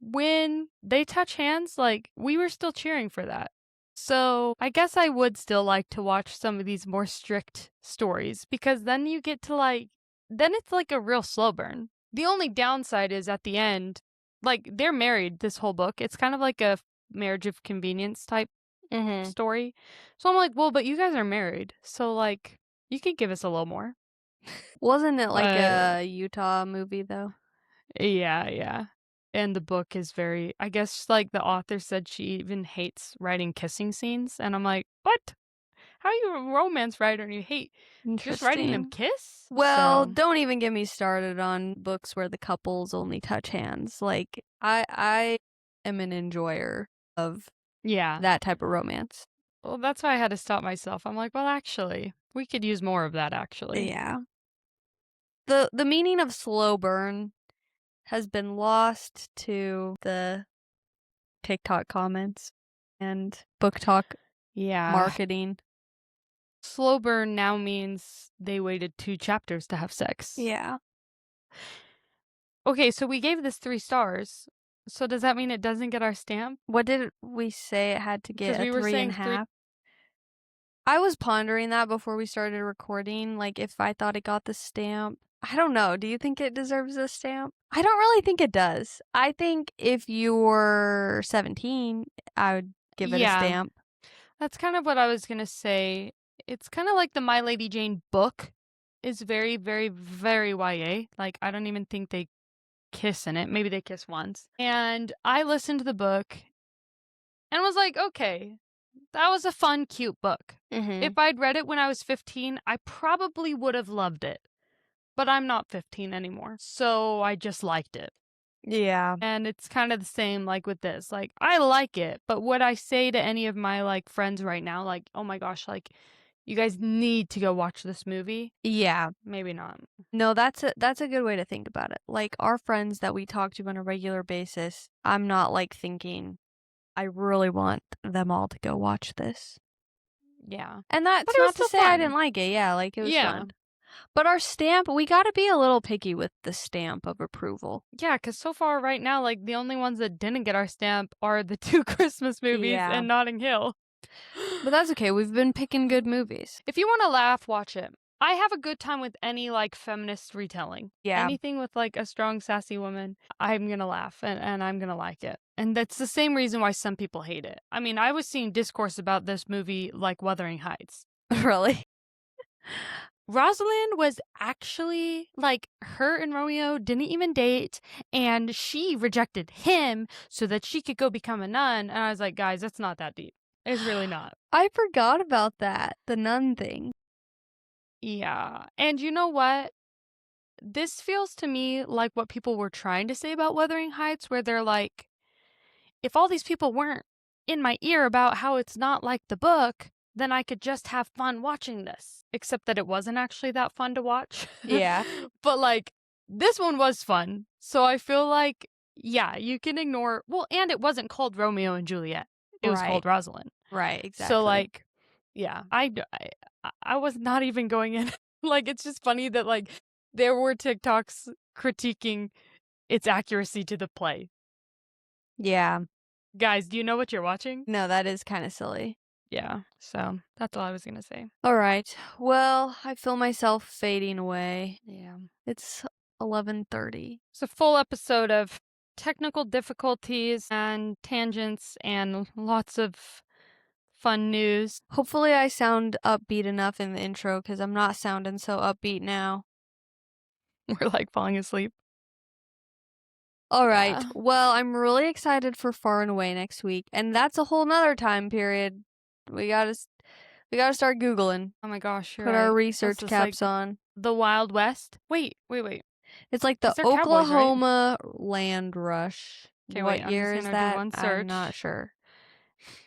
Speaker 2: when they touch hands, like, we were still cheering for that. So I guess I would still like to watch some of these more strict stories because then you get to, like, then it's like a real slow burn. The only downside is at the end, like, they're married this whole book. It's kind of like a marriage of convenience type
Speaker 1: Mm-hmm.
Speaker 2: story. So I'm like, well, but you guys are married. So, like, you could give us a little more.
Speaker 1: Wasn't it like
Speaker 2: But
Speaker 1: a Utah movie, though?
Speaker 2: yeah, yeah. And the book is very, I guess, like, the author said she even hates writing kissing scenes, and I'm like, "What? How are you a romance writer and you hate just writing them
Speaker 1: Interesting.
Speaker 2: kiss?"
Speaker 1: Well,
Speaker 2: So,
Speaker 1: don't even get me started on books where the couples only touch hands. Like, I am an enjoyer of
Speaker 2: yeah.
Speaker 1: that type of romance.
Speaker 2: Well, that's why I had to stop myself. I'm like, "Well, actually, we could use more of that, actually."
Speaker 1: Yeah. The meaning of slow burn has been lost to the TikTok comments and book talk
Speaker 2: Yeah.
Speaker 1: marketing.
Speaker 2: Slow burn now means they waited 2 chapters to have sex.
Speaker 1: Yeah.
Speaker 2: Okay, so we gave this 3 stars. So does that mean it doesn't get our stamp?
Speaker 1: What did we say it had to
Speaker 2: Because
Speaker 1: get? A
Speaker 2: we were
Speaker 1: three and
Speaker 2: saying
Speaker 1: a
Speaker 2: 3.
Speaker 1: half? I was pondering that before we started recording, like if I thought it got the stamp. I don't know. Do you think it deserves a stamp? I don't really think it does. I think if you were 17, I would give it a
Speaker 2: Yeah.
Speaker 1: stamp.
Speaker 2: That's kind of what I was gonna say. It's kind of like the My Lady Jane book is very, very, very YA. Like, I don't even think they kiss in it. Maybe they kiss once. And I listened to the book and was like, okay, that was a fun, cute book.
Speaker 1: Mm-hmm.
Speaker 2: If I'd read it when I was 15, I probably would have loved it. But I'm not 15 anymore. So I just liked it.
Speaker 1: Yeah.
Speaker 2: And it's kind of the same, like, with this. Like, I like it, but would I say to any of my, like, friends right now, like, oh my gosh, like, you guys need to go watch this movie?
Speaker 1: Yeah.
Speaker 2: Maybe not.
Speaker 1: No, that's a good way to think about it. Like our friends that we talk to on a regular basis, I'm not like thinking I really want them all to go watch this.
Speaker 2: Yeah.
Speaker 1: And
Speaker 2: But
Speaker 1: that's
Speaker 2: it was
Speaker 1: not to
Speaker 2: still
Speaker 1: say I
Speaker 2: fun.
Speaker 1: didn't like it. Yeah, like it was
Speaker 2: Yeah.
Speaker 1: fun. But our stamp, we got to be a little picky with the stamp of approval.
Speaker 2: Yeah, because so far right now, like, the only ones that didn't get our stamp are the 2 Christmas movies
Speaker 1: Yeah.
Speaker 2: and Notting Hill.
Speaker 1: But that's okay. We've been picking good movies.
Speaker 2: If you want to laugh, watch it. I have a good time with any, like, feminist retelling.
Speaker 1: Yeah.
Speaker 2: Anything with, like, a strong, sassy woman, I'm gonna laugh and I'm gonna like it. And that's the same reason why some people hate it. I mean, I was seeing discourse about this movie like Wuthering Heights.
Speaker 1: Really?
Speaker 2: Rosaline was actually, like, her and Romeo didn't even date, and she rejected him so that she could go become a nun. And I was like, guys, that's not that deep. It's really not.
Speaker 1: I forgot about that. The nun thing.
Speaker 2: Yeah. And you know what? This feels to me like what people were trying to say about Wuthering Heights, where they're like, if all these people weren't in my ear about how it's not like the book, then I could just have fun watching this. Except that it wasn't actually that fun to watch.
Speaker 1: Yeah.
Speaker 2: But, like, this one was fun. So I feel like, yeah, you can ignore. Well, and it wasn't called Romeo and Juliet. It was called Rosaline.
Speaker 1: Right, exactly.
Speaker 2: So, like, Yeah, I was not even going in. Like, it's just funny that, like, there were TikToks critiquing its accuracy to the play.
Speaker 1: Yeah.
Speaker 2: Guys, do you know what you're watching?
Speaker 1: No, that is kind of silly.
Speaker 2: Yeah, so that's all I was gonna say.
Speaker 1: All right. Well, I feel myself fading away.
Speaker 2: Yeah.
Speaker 1: It's 11:30.
Speaker 2: It's a full episode of technical difficulties and tangents and lots of fun news.
Speaker 1: Hopefully I sound upbeat enough in the intro because I'm not sounding so upbeat now.
Speaker 2: We're like falling asleep.
Speaker 1: All right.
Speaker 2: Yeah.
Speaker 1: Well, I'm really excited for Far and Away next week, and that's a whole nother time period. We gotta start Googling.
Speaker 2: Oh my gosh, you're
Speaker 1: Put
Speaker 2: right.
Speaker 1: our
Speaker 2: That's
Speaker 1: research
Speaker 2: just
Speaker 1: caps
Speaker 2: like
Speaker 1: on.
Speaker 2: the Wild West. Wait.
Speaker 1: It's like the
Speaker 2: 'Cause they're cowboys, right?
Speaker 1: Oklahoma land rush.
Speaker 2: Okay,
Speaker 1: What
Speaker 2: wait, I'm
Speaker 1: year
Speaker 2: just
Speaker 1: is
Speaker 2: gonna do
Speaker 1: that?
Speaker 2: one
Speaker 1: I'm not
Speaker 2: search.
Speaker 1: sure.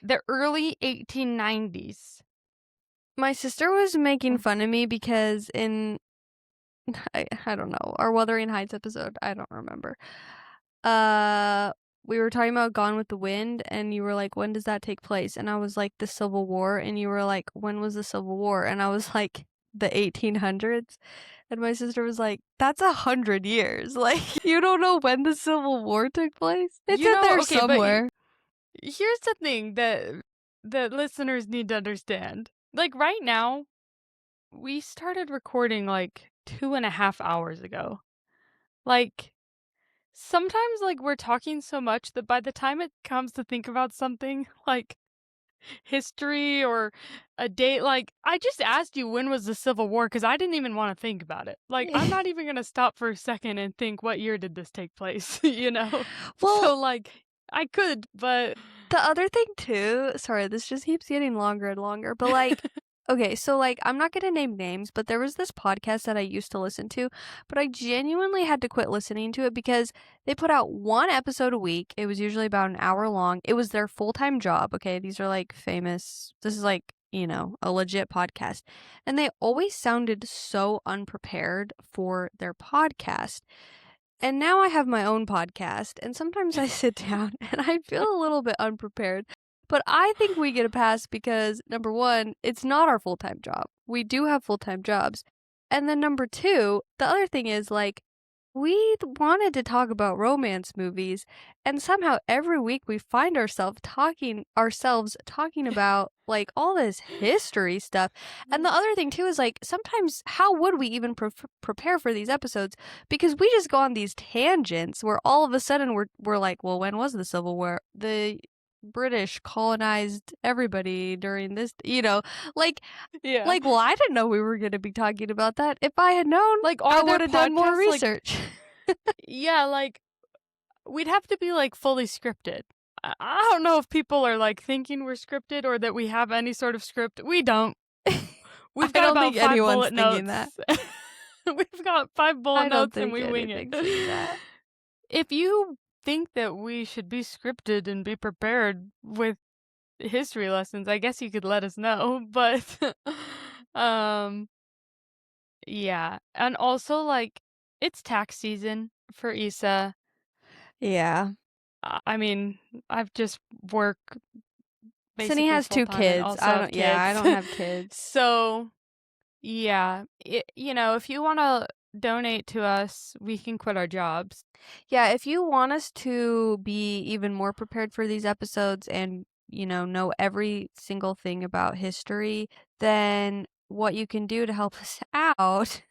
Speaker 2: The early 1890s.
Speaker 1: My sister was making fun of me because in I don't know, our Wuthering Heights episode, I don't remember. We were talking about Gone with the Wind, and you were like, when does that take place? And I was like, the Civil War, and you were like, when was the Civil War? And I was like, the 1800s. And my sister was like, that's 100 years. Like, you don't know when the Civil War took place? It's in there
Speaker 2: Okay,
Speaker 1: somewhere.
Speaker 2: but here's the thing that listeners need to understand. Like, right now, we started recording like 2.5 hours ago. Like, sometimes, like, we're talking so much that by the time it comes to think about something, like history or a date, like, I just asked you when was the Civil War because I didn't even want to think about it. Like, I'm not even gonna stop for a second and think what year did this take place, you know?
Speaker 1: Well,
Speaker 2: So, like, I could, but
Speaker 1: the other thing too, sorry, this just keeps getting longer and longer, but like, okay, so like, I'm not gonna name names, but there was this podcast that I used to listen to, but I genuinely had to quit listening to it because they put out one episode a week. It was usually about an hour long. It was their full-time job, okay? These are like famous, this is like, you know, a legit podcast. And they always sounded so unprepared for their podcast. And now I have my own podcast, and sometimes I sit down and I feel a little bit unprepared. But I think we get a pass because, number one, it's not our full-time job. We do have full-time jobs. And then number two, the other thing is, like, we wanted to talk about romance movies, and somehow every week we find ourselves talking about like all this history stuff. And the other thing too is like sometimes how would we even prepare for these episodes, because we just go on these tangents where all of a sudden we're like, well, when was the Civil War? The British colonized everybody during this, you know, like,
Speaker 2: yeah.
Speaker 1: like, well, I didn't know we were going to be talking about that. If I had known,
Speaker 2: Like,
Speaker 1: I
Speaker 2: are there
Speaker 1: would have done more
Speaker 2: podcasts, like-
Speaker 1: research.
Speaker 2: yeah, like, we'd have to be, like, fully scripted. I don't know if people are, like, thinking we're scripted or that we have any sort of script. We don't. We've got about 5 bullet notes.
Speaker 1: That.
Speaker 2: We've got 5 bullet notes and we wing it.
Speaker 1: That.
Speaker 2: If you think that we should be scripted and be prepared with history lessons, I guess you could let us know. But, yeah. And also, like, it's tax season for Issa.
Speaker 1: Yeah.
Speaker 2: I mean, I've just work.
Speaker 1: Cindy has 2 kids. I don't have kids.
Speaker 2: So, yeah, you know, if you want to donate to us, we can quit our jobs.
Speaker 1: Yeah, if you want us to be even more prepared for these episodes and, you know every single thing about history, then what you can do to help us out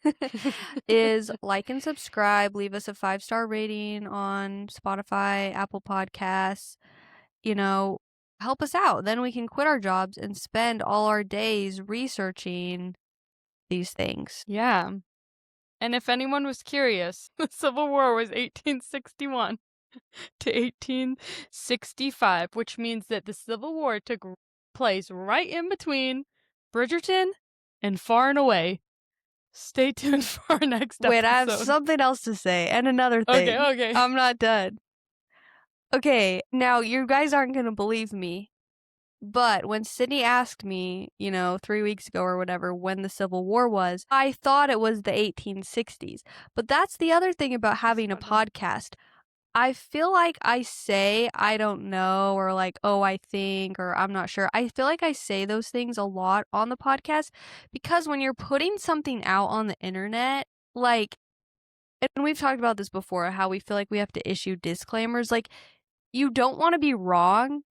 Speaker 1: is like and subscribe, leave us a 5-star rating on Spotify, Apple Podcasts, you know, help us out. Then we can quit our jobs and spend all our days researching these things.
Speaker 2: Yeah. And if anyone was curious, the Civil War was 1861 to 1865, which means that the Civil War took place right in between Bridgerton and Far and Away. Stay tuned for our next episode.
Speaker 1: Wait, I have something else to say and another thing.
Speaker 2: Okay.
Speaker 1: I'm not done. Okay, now you guys aren't going to believe me, but when Sydney asked me, 3 weeks ago or whatever, when the Civil War was, I thought it was the 1860s. But that's the other thing about having a podcast. I feel like I say I don't know, or like, oh, I think, or I'm not sure. I feel like I say those things a lot on the podcast because when you're putting something out on the internet, like, and we've talked about this before, how we feel like we have to issue disclaimers. Like, you don't want to be wrong.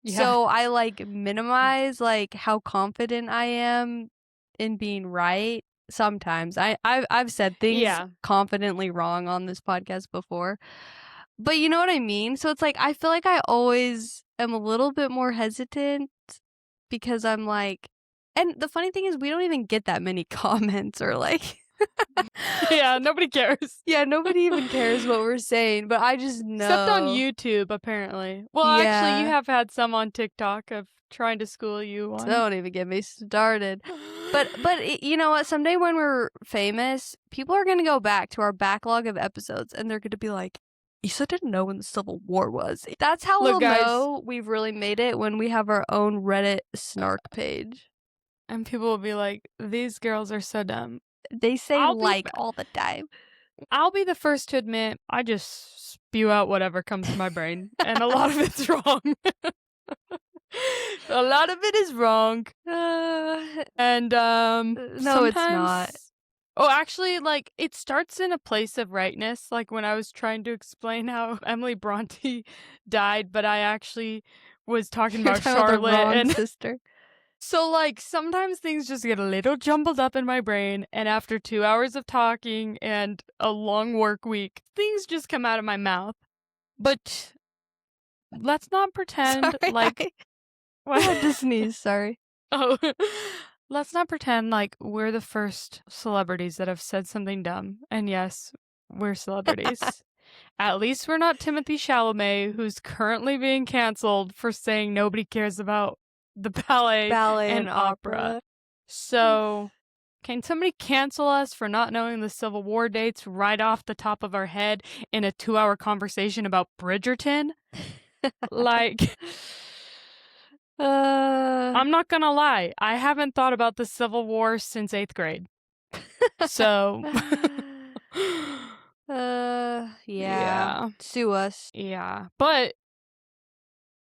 Speaker 2: Yeah.
Speaker 1: So I like minimize like how confident I am in being right. Sometimes I've said things confidently wrong on this podcast before. But you know what I mean? So it's like I feel like I always am a little bit more hesitant because I'm like, and the funny thing is we don't even get that many comments or like
Speaker 2: Yeah, nobody cares.
Speaker 1: Yeah, nobody even cares what we're saying, but I just know.
Speaker 2: Except on YouTube, apparently. Well, actually, you have had some on TikTok of trying to school you on.
Speaker 1: Don't even get me started. But you know what? Someday when we're famous, people are going to go back to our backlog of episodes and they're going to be like, Issa didn't know when the Civil War was. That's how we'll know we've really made it, when we have our own Reddit snark page.
Speaker 2: And people will be like, these girls are so dumb.
Speaker 1: They say all the time.
Speaker 2: I'll be the first to admit, I just spew out whatever comes to my brain. And a lot of it's wrong. A lot of it is wrong. And
Speaker 1: no, it's not.
Speaker 2: Oh, actually, like, it starts in a place of rightness. Like, when I was trying to explain how Emily Bronte died, but I actually was talking about Charlotte and
Speaker 1: sister.
Speaker 2: So, like, sometimes things just get a little jumbled up in my brain, and after 2 hours of talking and a long work week, things just come out of my mouth. But let's not pretend like...
Speaker 1: I had to sneeze, sorry.
Speaker 2: Oh, let's not pretend like we're the first celebrities that have said something dumb. And yes, we're celebrities. At least we're not Timothée Chalamet, who's currently being canceled for saying nobody cares about the ballet and opera. So, can somebody cancel us for not knowing the Civil War dates right off the top of our head in a 2-hour conversation about Bridgerton? Like... I'm not gonna lie. I haven't thought about the Civil War since 8th grade. So...
Speaker 1: yeah. Sue us.
Speaker 2: Yeah. But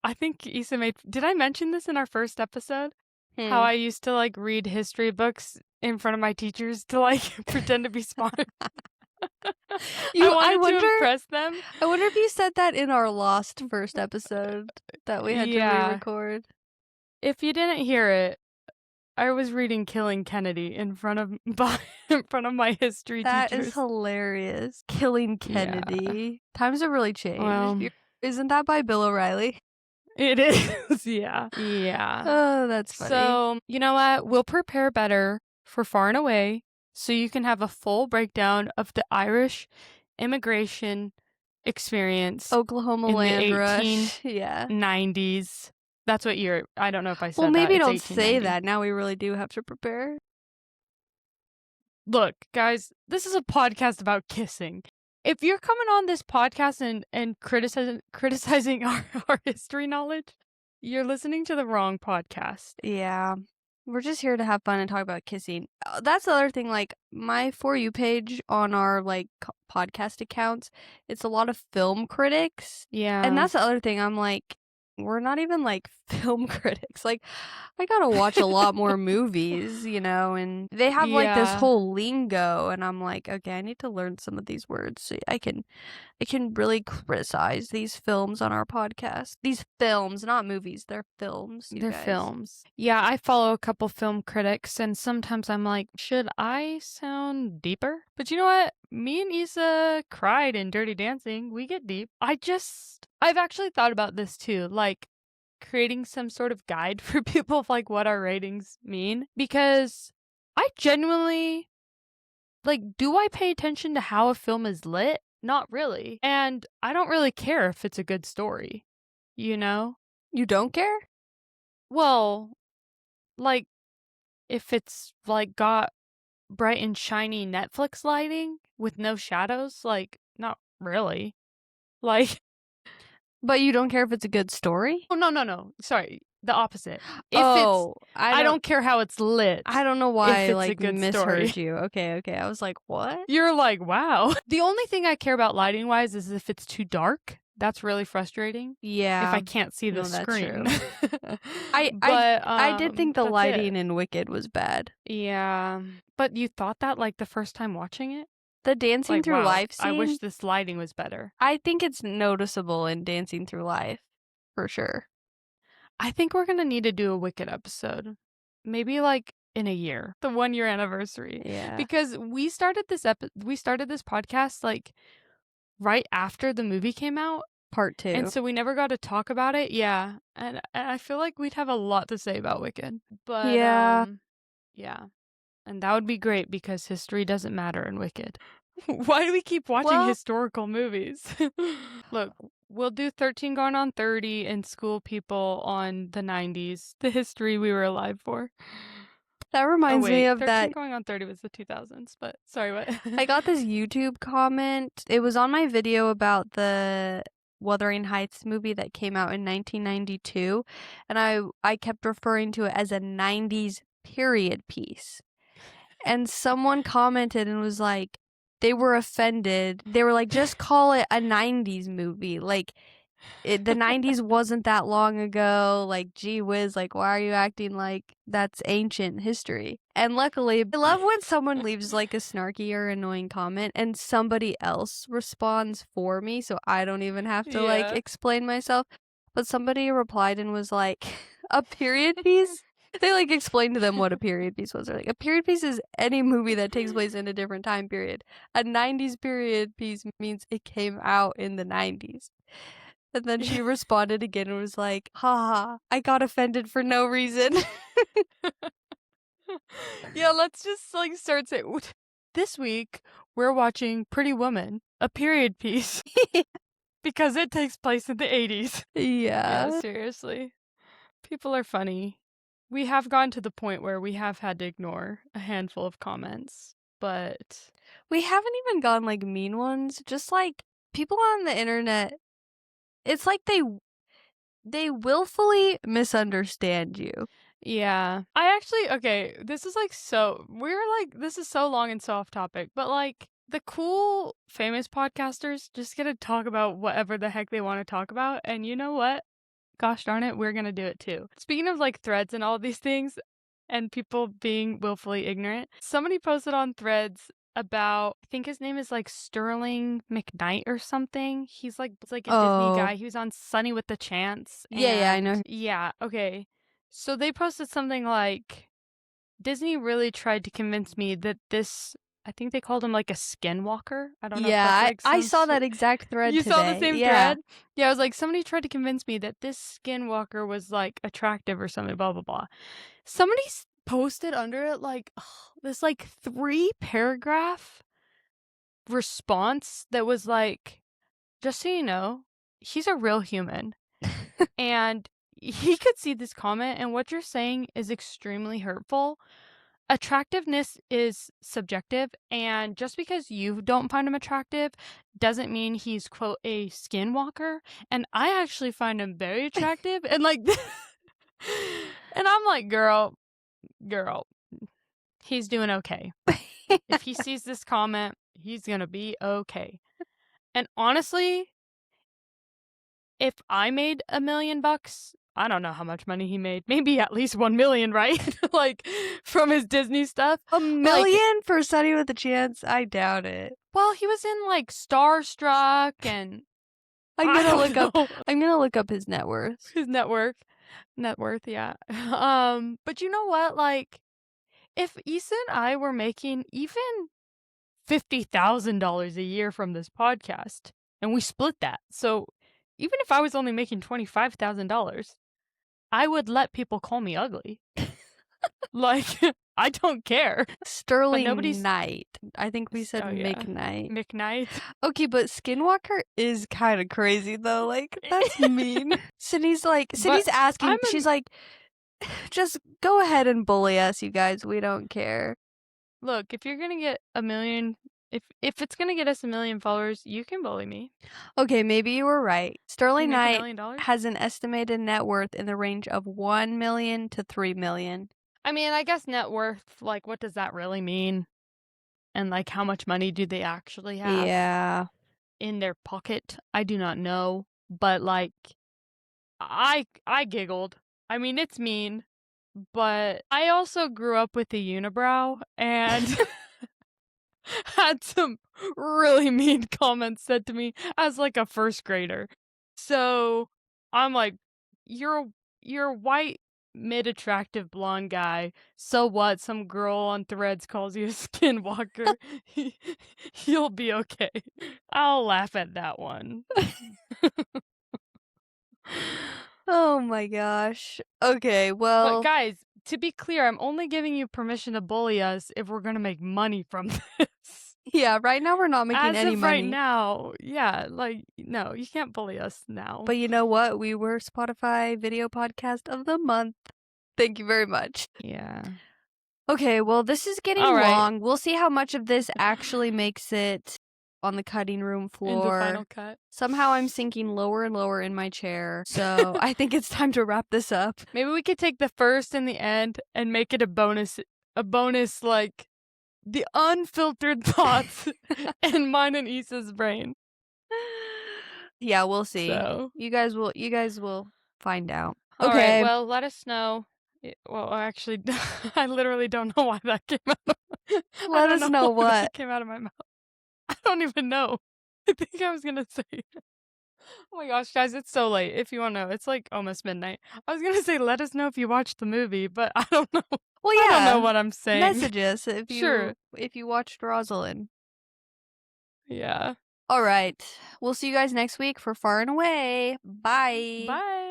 Speaker 2: I think Issa made... Did I mention this in our first episode? How I used to, like, read history books in front of my teachers to, like, pretend to be smart? I wanted to impress them.
Speaker 1: I wonder if you said that in our lost first episode that we had to re-record.
Speaker 2: If you didn't hear it, I was reading Killing Kennedy in front of my history teachers.
Speaker 1: That is hilarious. Killing Kennedy. Times have really changed. Well, isn't that by Bill O'Reilly?
Speaker 2: It is, yeah. Yeah.
Speaker 1: Oh, that's funny.
Speaker 2: So, you know what? We'll prepare better for Far and Away so you can have a full breakdown of the Irish immigration experience.
Speaker 1: Oklahoma
Speaker 2: in
Speaker 1: land
Speaker 2: the
Speaker 1: rush.
Speaker 2: 1890s. That's what year. I don't know if I said that.
Speaker 1: Well, maybe don't say that. Now we really do have to prepare.
Speaker 2: Look, guys, this is a podcast about kissing. If you're coming on this podcast and criticizing our history knowledge, you're listening to the wrong podcast.
Speaker 1: Yeah. We're just here to have fun and talk about kissing. That's the other thing, like, my For You page on our, like, podcast accounts, it's a lot of film critics.
Speaker 2: Yeah.
Speaker 1: And that's the other thing, I'm like, we're not even, like, film critics. Like, I gotta watch a lot more movies, you know, and they have, like, this whole lingo, and I'm like, okay, I need to learn some of these words so I can really criticize these films on our podcast. These films, not movies, they're films,
Speaker 2: They're films. Yeah, I follow a couple film critics, and sometimes I'm like, should I sound deeper? But you know what? Me and Issa cried in Dirty Dancing. We get deep. I've actually thought about this too, like creating some sort of guide for people of like what our ratings mean. Because I genuinely, like, do I pay attention to how a film is lit? Not really. And I don't really care if it's a good story, you know?
Speaker 1: You don't care?
Speaker 2: Well, like, if it's like got bright and shiny Netflix lighting with no shadows, like, not really. Like...
Speaker 1: But you don't care if it's a good story?
Speaker 2: Oh, no. Sorry. the opposite. If I don't care how it's lit.
Speaker 1: I don't know why I
Speaker 2: like
Speaker 1: misheard you. Okay. I was like, what?
Speaker 2: You're like, wow. The only thing I care about lighting wise is if it's too dark. That's really frustrating.
Speaker 1: Yeah.
Speaker 2: If I can't see the screen.
Speaker 1: I did think the lighting in Wicked was bad.
Speaker 2: Yeah. But you thought that like the first time watching it?
Speaker 1: The dancing through life scene?
Speaker 2: I wish this lighting was better.
Speaker 1: I think it's noticeable in Dancing Through Life. For sure.
Speaker 2: I think we're going to need to do a Wicked episode. Maybe like in a year. The 1 year anniversary.
Speaker 1: Yeah.
Speaker 2: Because we started this podcast like right after the movie came out.
Speaker 1: Part 2.
Speaker 2: And so we never got to talk about it. Yeah. And I feel like we'd have a lot to say about Wicked. But yeah. And that would be great because history doesn't matter in Wicked. Why do we keep watching historical movies? Look, we'll do 13 Going on 30 and school people on the 90s. The history we were alive for.
Speaker 1: That reminds me of
Speaker 2: 13 Going on 30 was the 2000s, but sorry, what?
Speaker 1: I got this YouTube comment. It was on my video about the Wuthering Heights movie that came out in 1992, and I kept referring to it as a 90s period piece. And someone commented and was like, they were offended. They were like, just call it a 90s movie. Like, the 90s wasn't that long ago. Like, gee whiz, like, why are you acting like that's ancient history? And luckily, I love when someone leaves like a snarky or annoying comment and somebody else responds for me, so I don't even have to like explain myself. But somebody replied and was like, a period piece? They like explained to them what a period piece was. They're like, a period piece is any movie that takes place in a different time period. A 90s period piece means it came out in the 90s. And then she responded again and was like, haha, I got offended for no reason.
Speaker 2: Yeah, let's just like start saying, this week we're watching Pretty Woman, a period piece. Because it takes place in the 80s.
Speaker 1: Yeah,
Speaker 2: seriously. People are funny. We have gotten to the point where we have had to ignore a handful of comments, but
Speaker 1: we haven't even gone like mean ones. Just like people on the internet, it's like they willfully misunderstand you.
Speaker 2: Yeah. This is this is so long and so off topic, but like the cool famous podcasters just get to talk about whatever the heck they want to talk about, and you know what? Gosh darn it, we're gonna do it too. Speaking of like threads and all these things and people being willfully ignorant, somebody posted on Threads about, I think his name is like Sterling McKnight or something. He's like a Disney guy. He was on Sunny with the Chance.
Speaker 1: Yeah, I know.
Speaker 2: Yeah, okay. So they posted something like, Disney really tried to convince me that this, I think they called him like a skinwalker. I don't know.
Speaker 1: Yeah, like I saw that exact thread
Speaker 2: You
Speaker 1: today.
Speaker 2: saw the same thread? Yeah, I was like, somebody tried to convince me that this skinwalker was like attractive or something, blah, blah, blah. Somebody posted under it like this like 3-paragraph response that was like, just so you know, he's a real human. And he could see this comment, and what you're saying is extremely hurtful. Attractiveness is subjective, and just because you don't find him attractive doesn't mean he's, quote, a skinwalker. And I actually find him very attractive. And like, and I'm like, girl, he's doing okay. If he sees this comment, he's gonna be okay. And honestly, if I made $1 million, I don't know how much money he made. Maybe at least 1 million, right? Like, from his Disney stuff.
Speaker 1: $1 million for Sunny with a Chance? I doubt it.
Speaker 2: Well, he was in like Starstruck, and
Speaker 1: I'm gonna look up his net worth.
Speaker 2: His net worth, yeah. But you know what? Like, if Issa and I were making even $50,000 a year from this podcast, and we split that, so even if I was only making $25,000, I would let people call me ugly. Like, I don't care.
Speaker 1: Sterling Knight. I think we said McKnight.
Speaker 2: McKnight.
Speaker 1: Okay, but Skinwalker is kind of crazy, though. Like, that's mean. Sydney's asking, she's like, just go ahead and bully us, you guys. We don't care.
Speaker 2: Look, if you're going to get $1 million If it's gonna get us 1 million followers, you can bully me.
Speaker 1: Okay, maybe you were right. Sterling
Speaker 2: You make
Speaker 1: Knight
Speaker 2: $1 million?
Speaker 1: has an estimated net worth in the range of 1 million to 3 million.
Speaker 2: I mean, I guess net worth, like, what does that really mean? And, like, how much money do they actually have?
Speaker 1: Yeah.
Speaker 2: In their pocket? I do not know. But, like, I giggled. I mean, it's mean. But I also grew up with a unibrow and had some really mean comments said to me as like a first grader. So I'm like, you're a white mid-attractive blonde guy. So what? Some girl on Threads calls you a skinwalker. You'll be okay. I'll laugh at that one.
Speaker 1: Oh my gosh. Okay,
Speaker 2: But
Speaker 1: well,
Speaker 2: guys, to be clear, I'm only giving you permission to bully us if we're gonna make money from this.
Speaker 1: yeah, right now we're not making
Speaker 2: As
Speaker 1: any
Speaker 2: of right
Speaker 1: money.
Speaker 2: now, yeah, like, no, you can't bully us now.
Speaker 1: But you know what? We were Spotify Video Podcast of the Month. Thank you very much.
Speaker 2: Yeah.
Speaker 1: Okay, well, this is getting
Speaker 2: All right.
Speaker 1: long. We'll see how much of this actually makes it on the cutting room floor.
Speaker 2: In the final cut.
Speaker 1: Somehow I'm sinking lower and lower in my chair. So I think it's time to wrap this up.
Speaker 2: Maybe we could take the first and the end and make it a bonus like the unfiltered thoughts in mine and Issa's brain.
Speaker 1: Yeah, we'll see.
Speaker 2: So
Speaker 1: You guys will find out.
Speaker 2: all
Speaker 1: Okay.
Speaker 2: right, well, let us know. Well, actually, I literally don't know why that came out.
Speaker 1: Let us know
Speaker 2: why
Speaker 1: what
Speaker 2: that came out of my mouth. I don't even know. I think I was gonna say. Oh my gosh, guys, it's so late. If you want to know, it's like almost midnight. I was gonna say, let us know if you watched the movie, but I don't know.
Speaker 1: Well, yeah.
Speaker 2: I don't know what I'm saying.
Speaker 1: Message us if
Speaker 2: Sure.
Speaker 1: you watched Rosaline.
Speaker 2: Yeah.
Speaker 1: All right. We'll see you guys next week for Far and Away. Bye.
Speaker 2: Bye.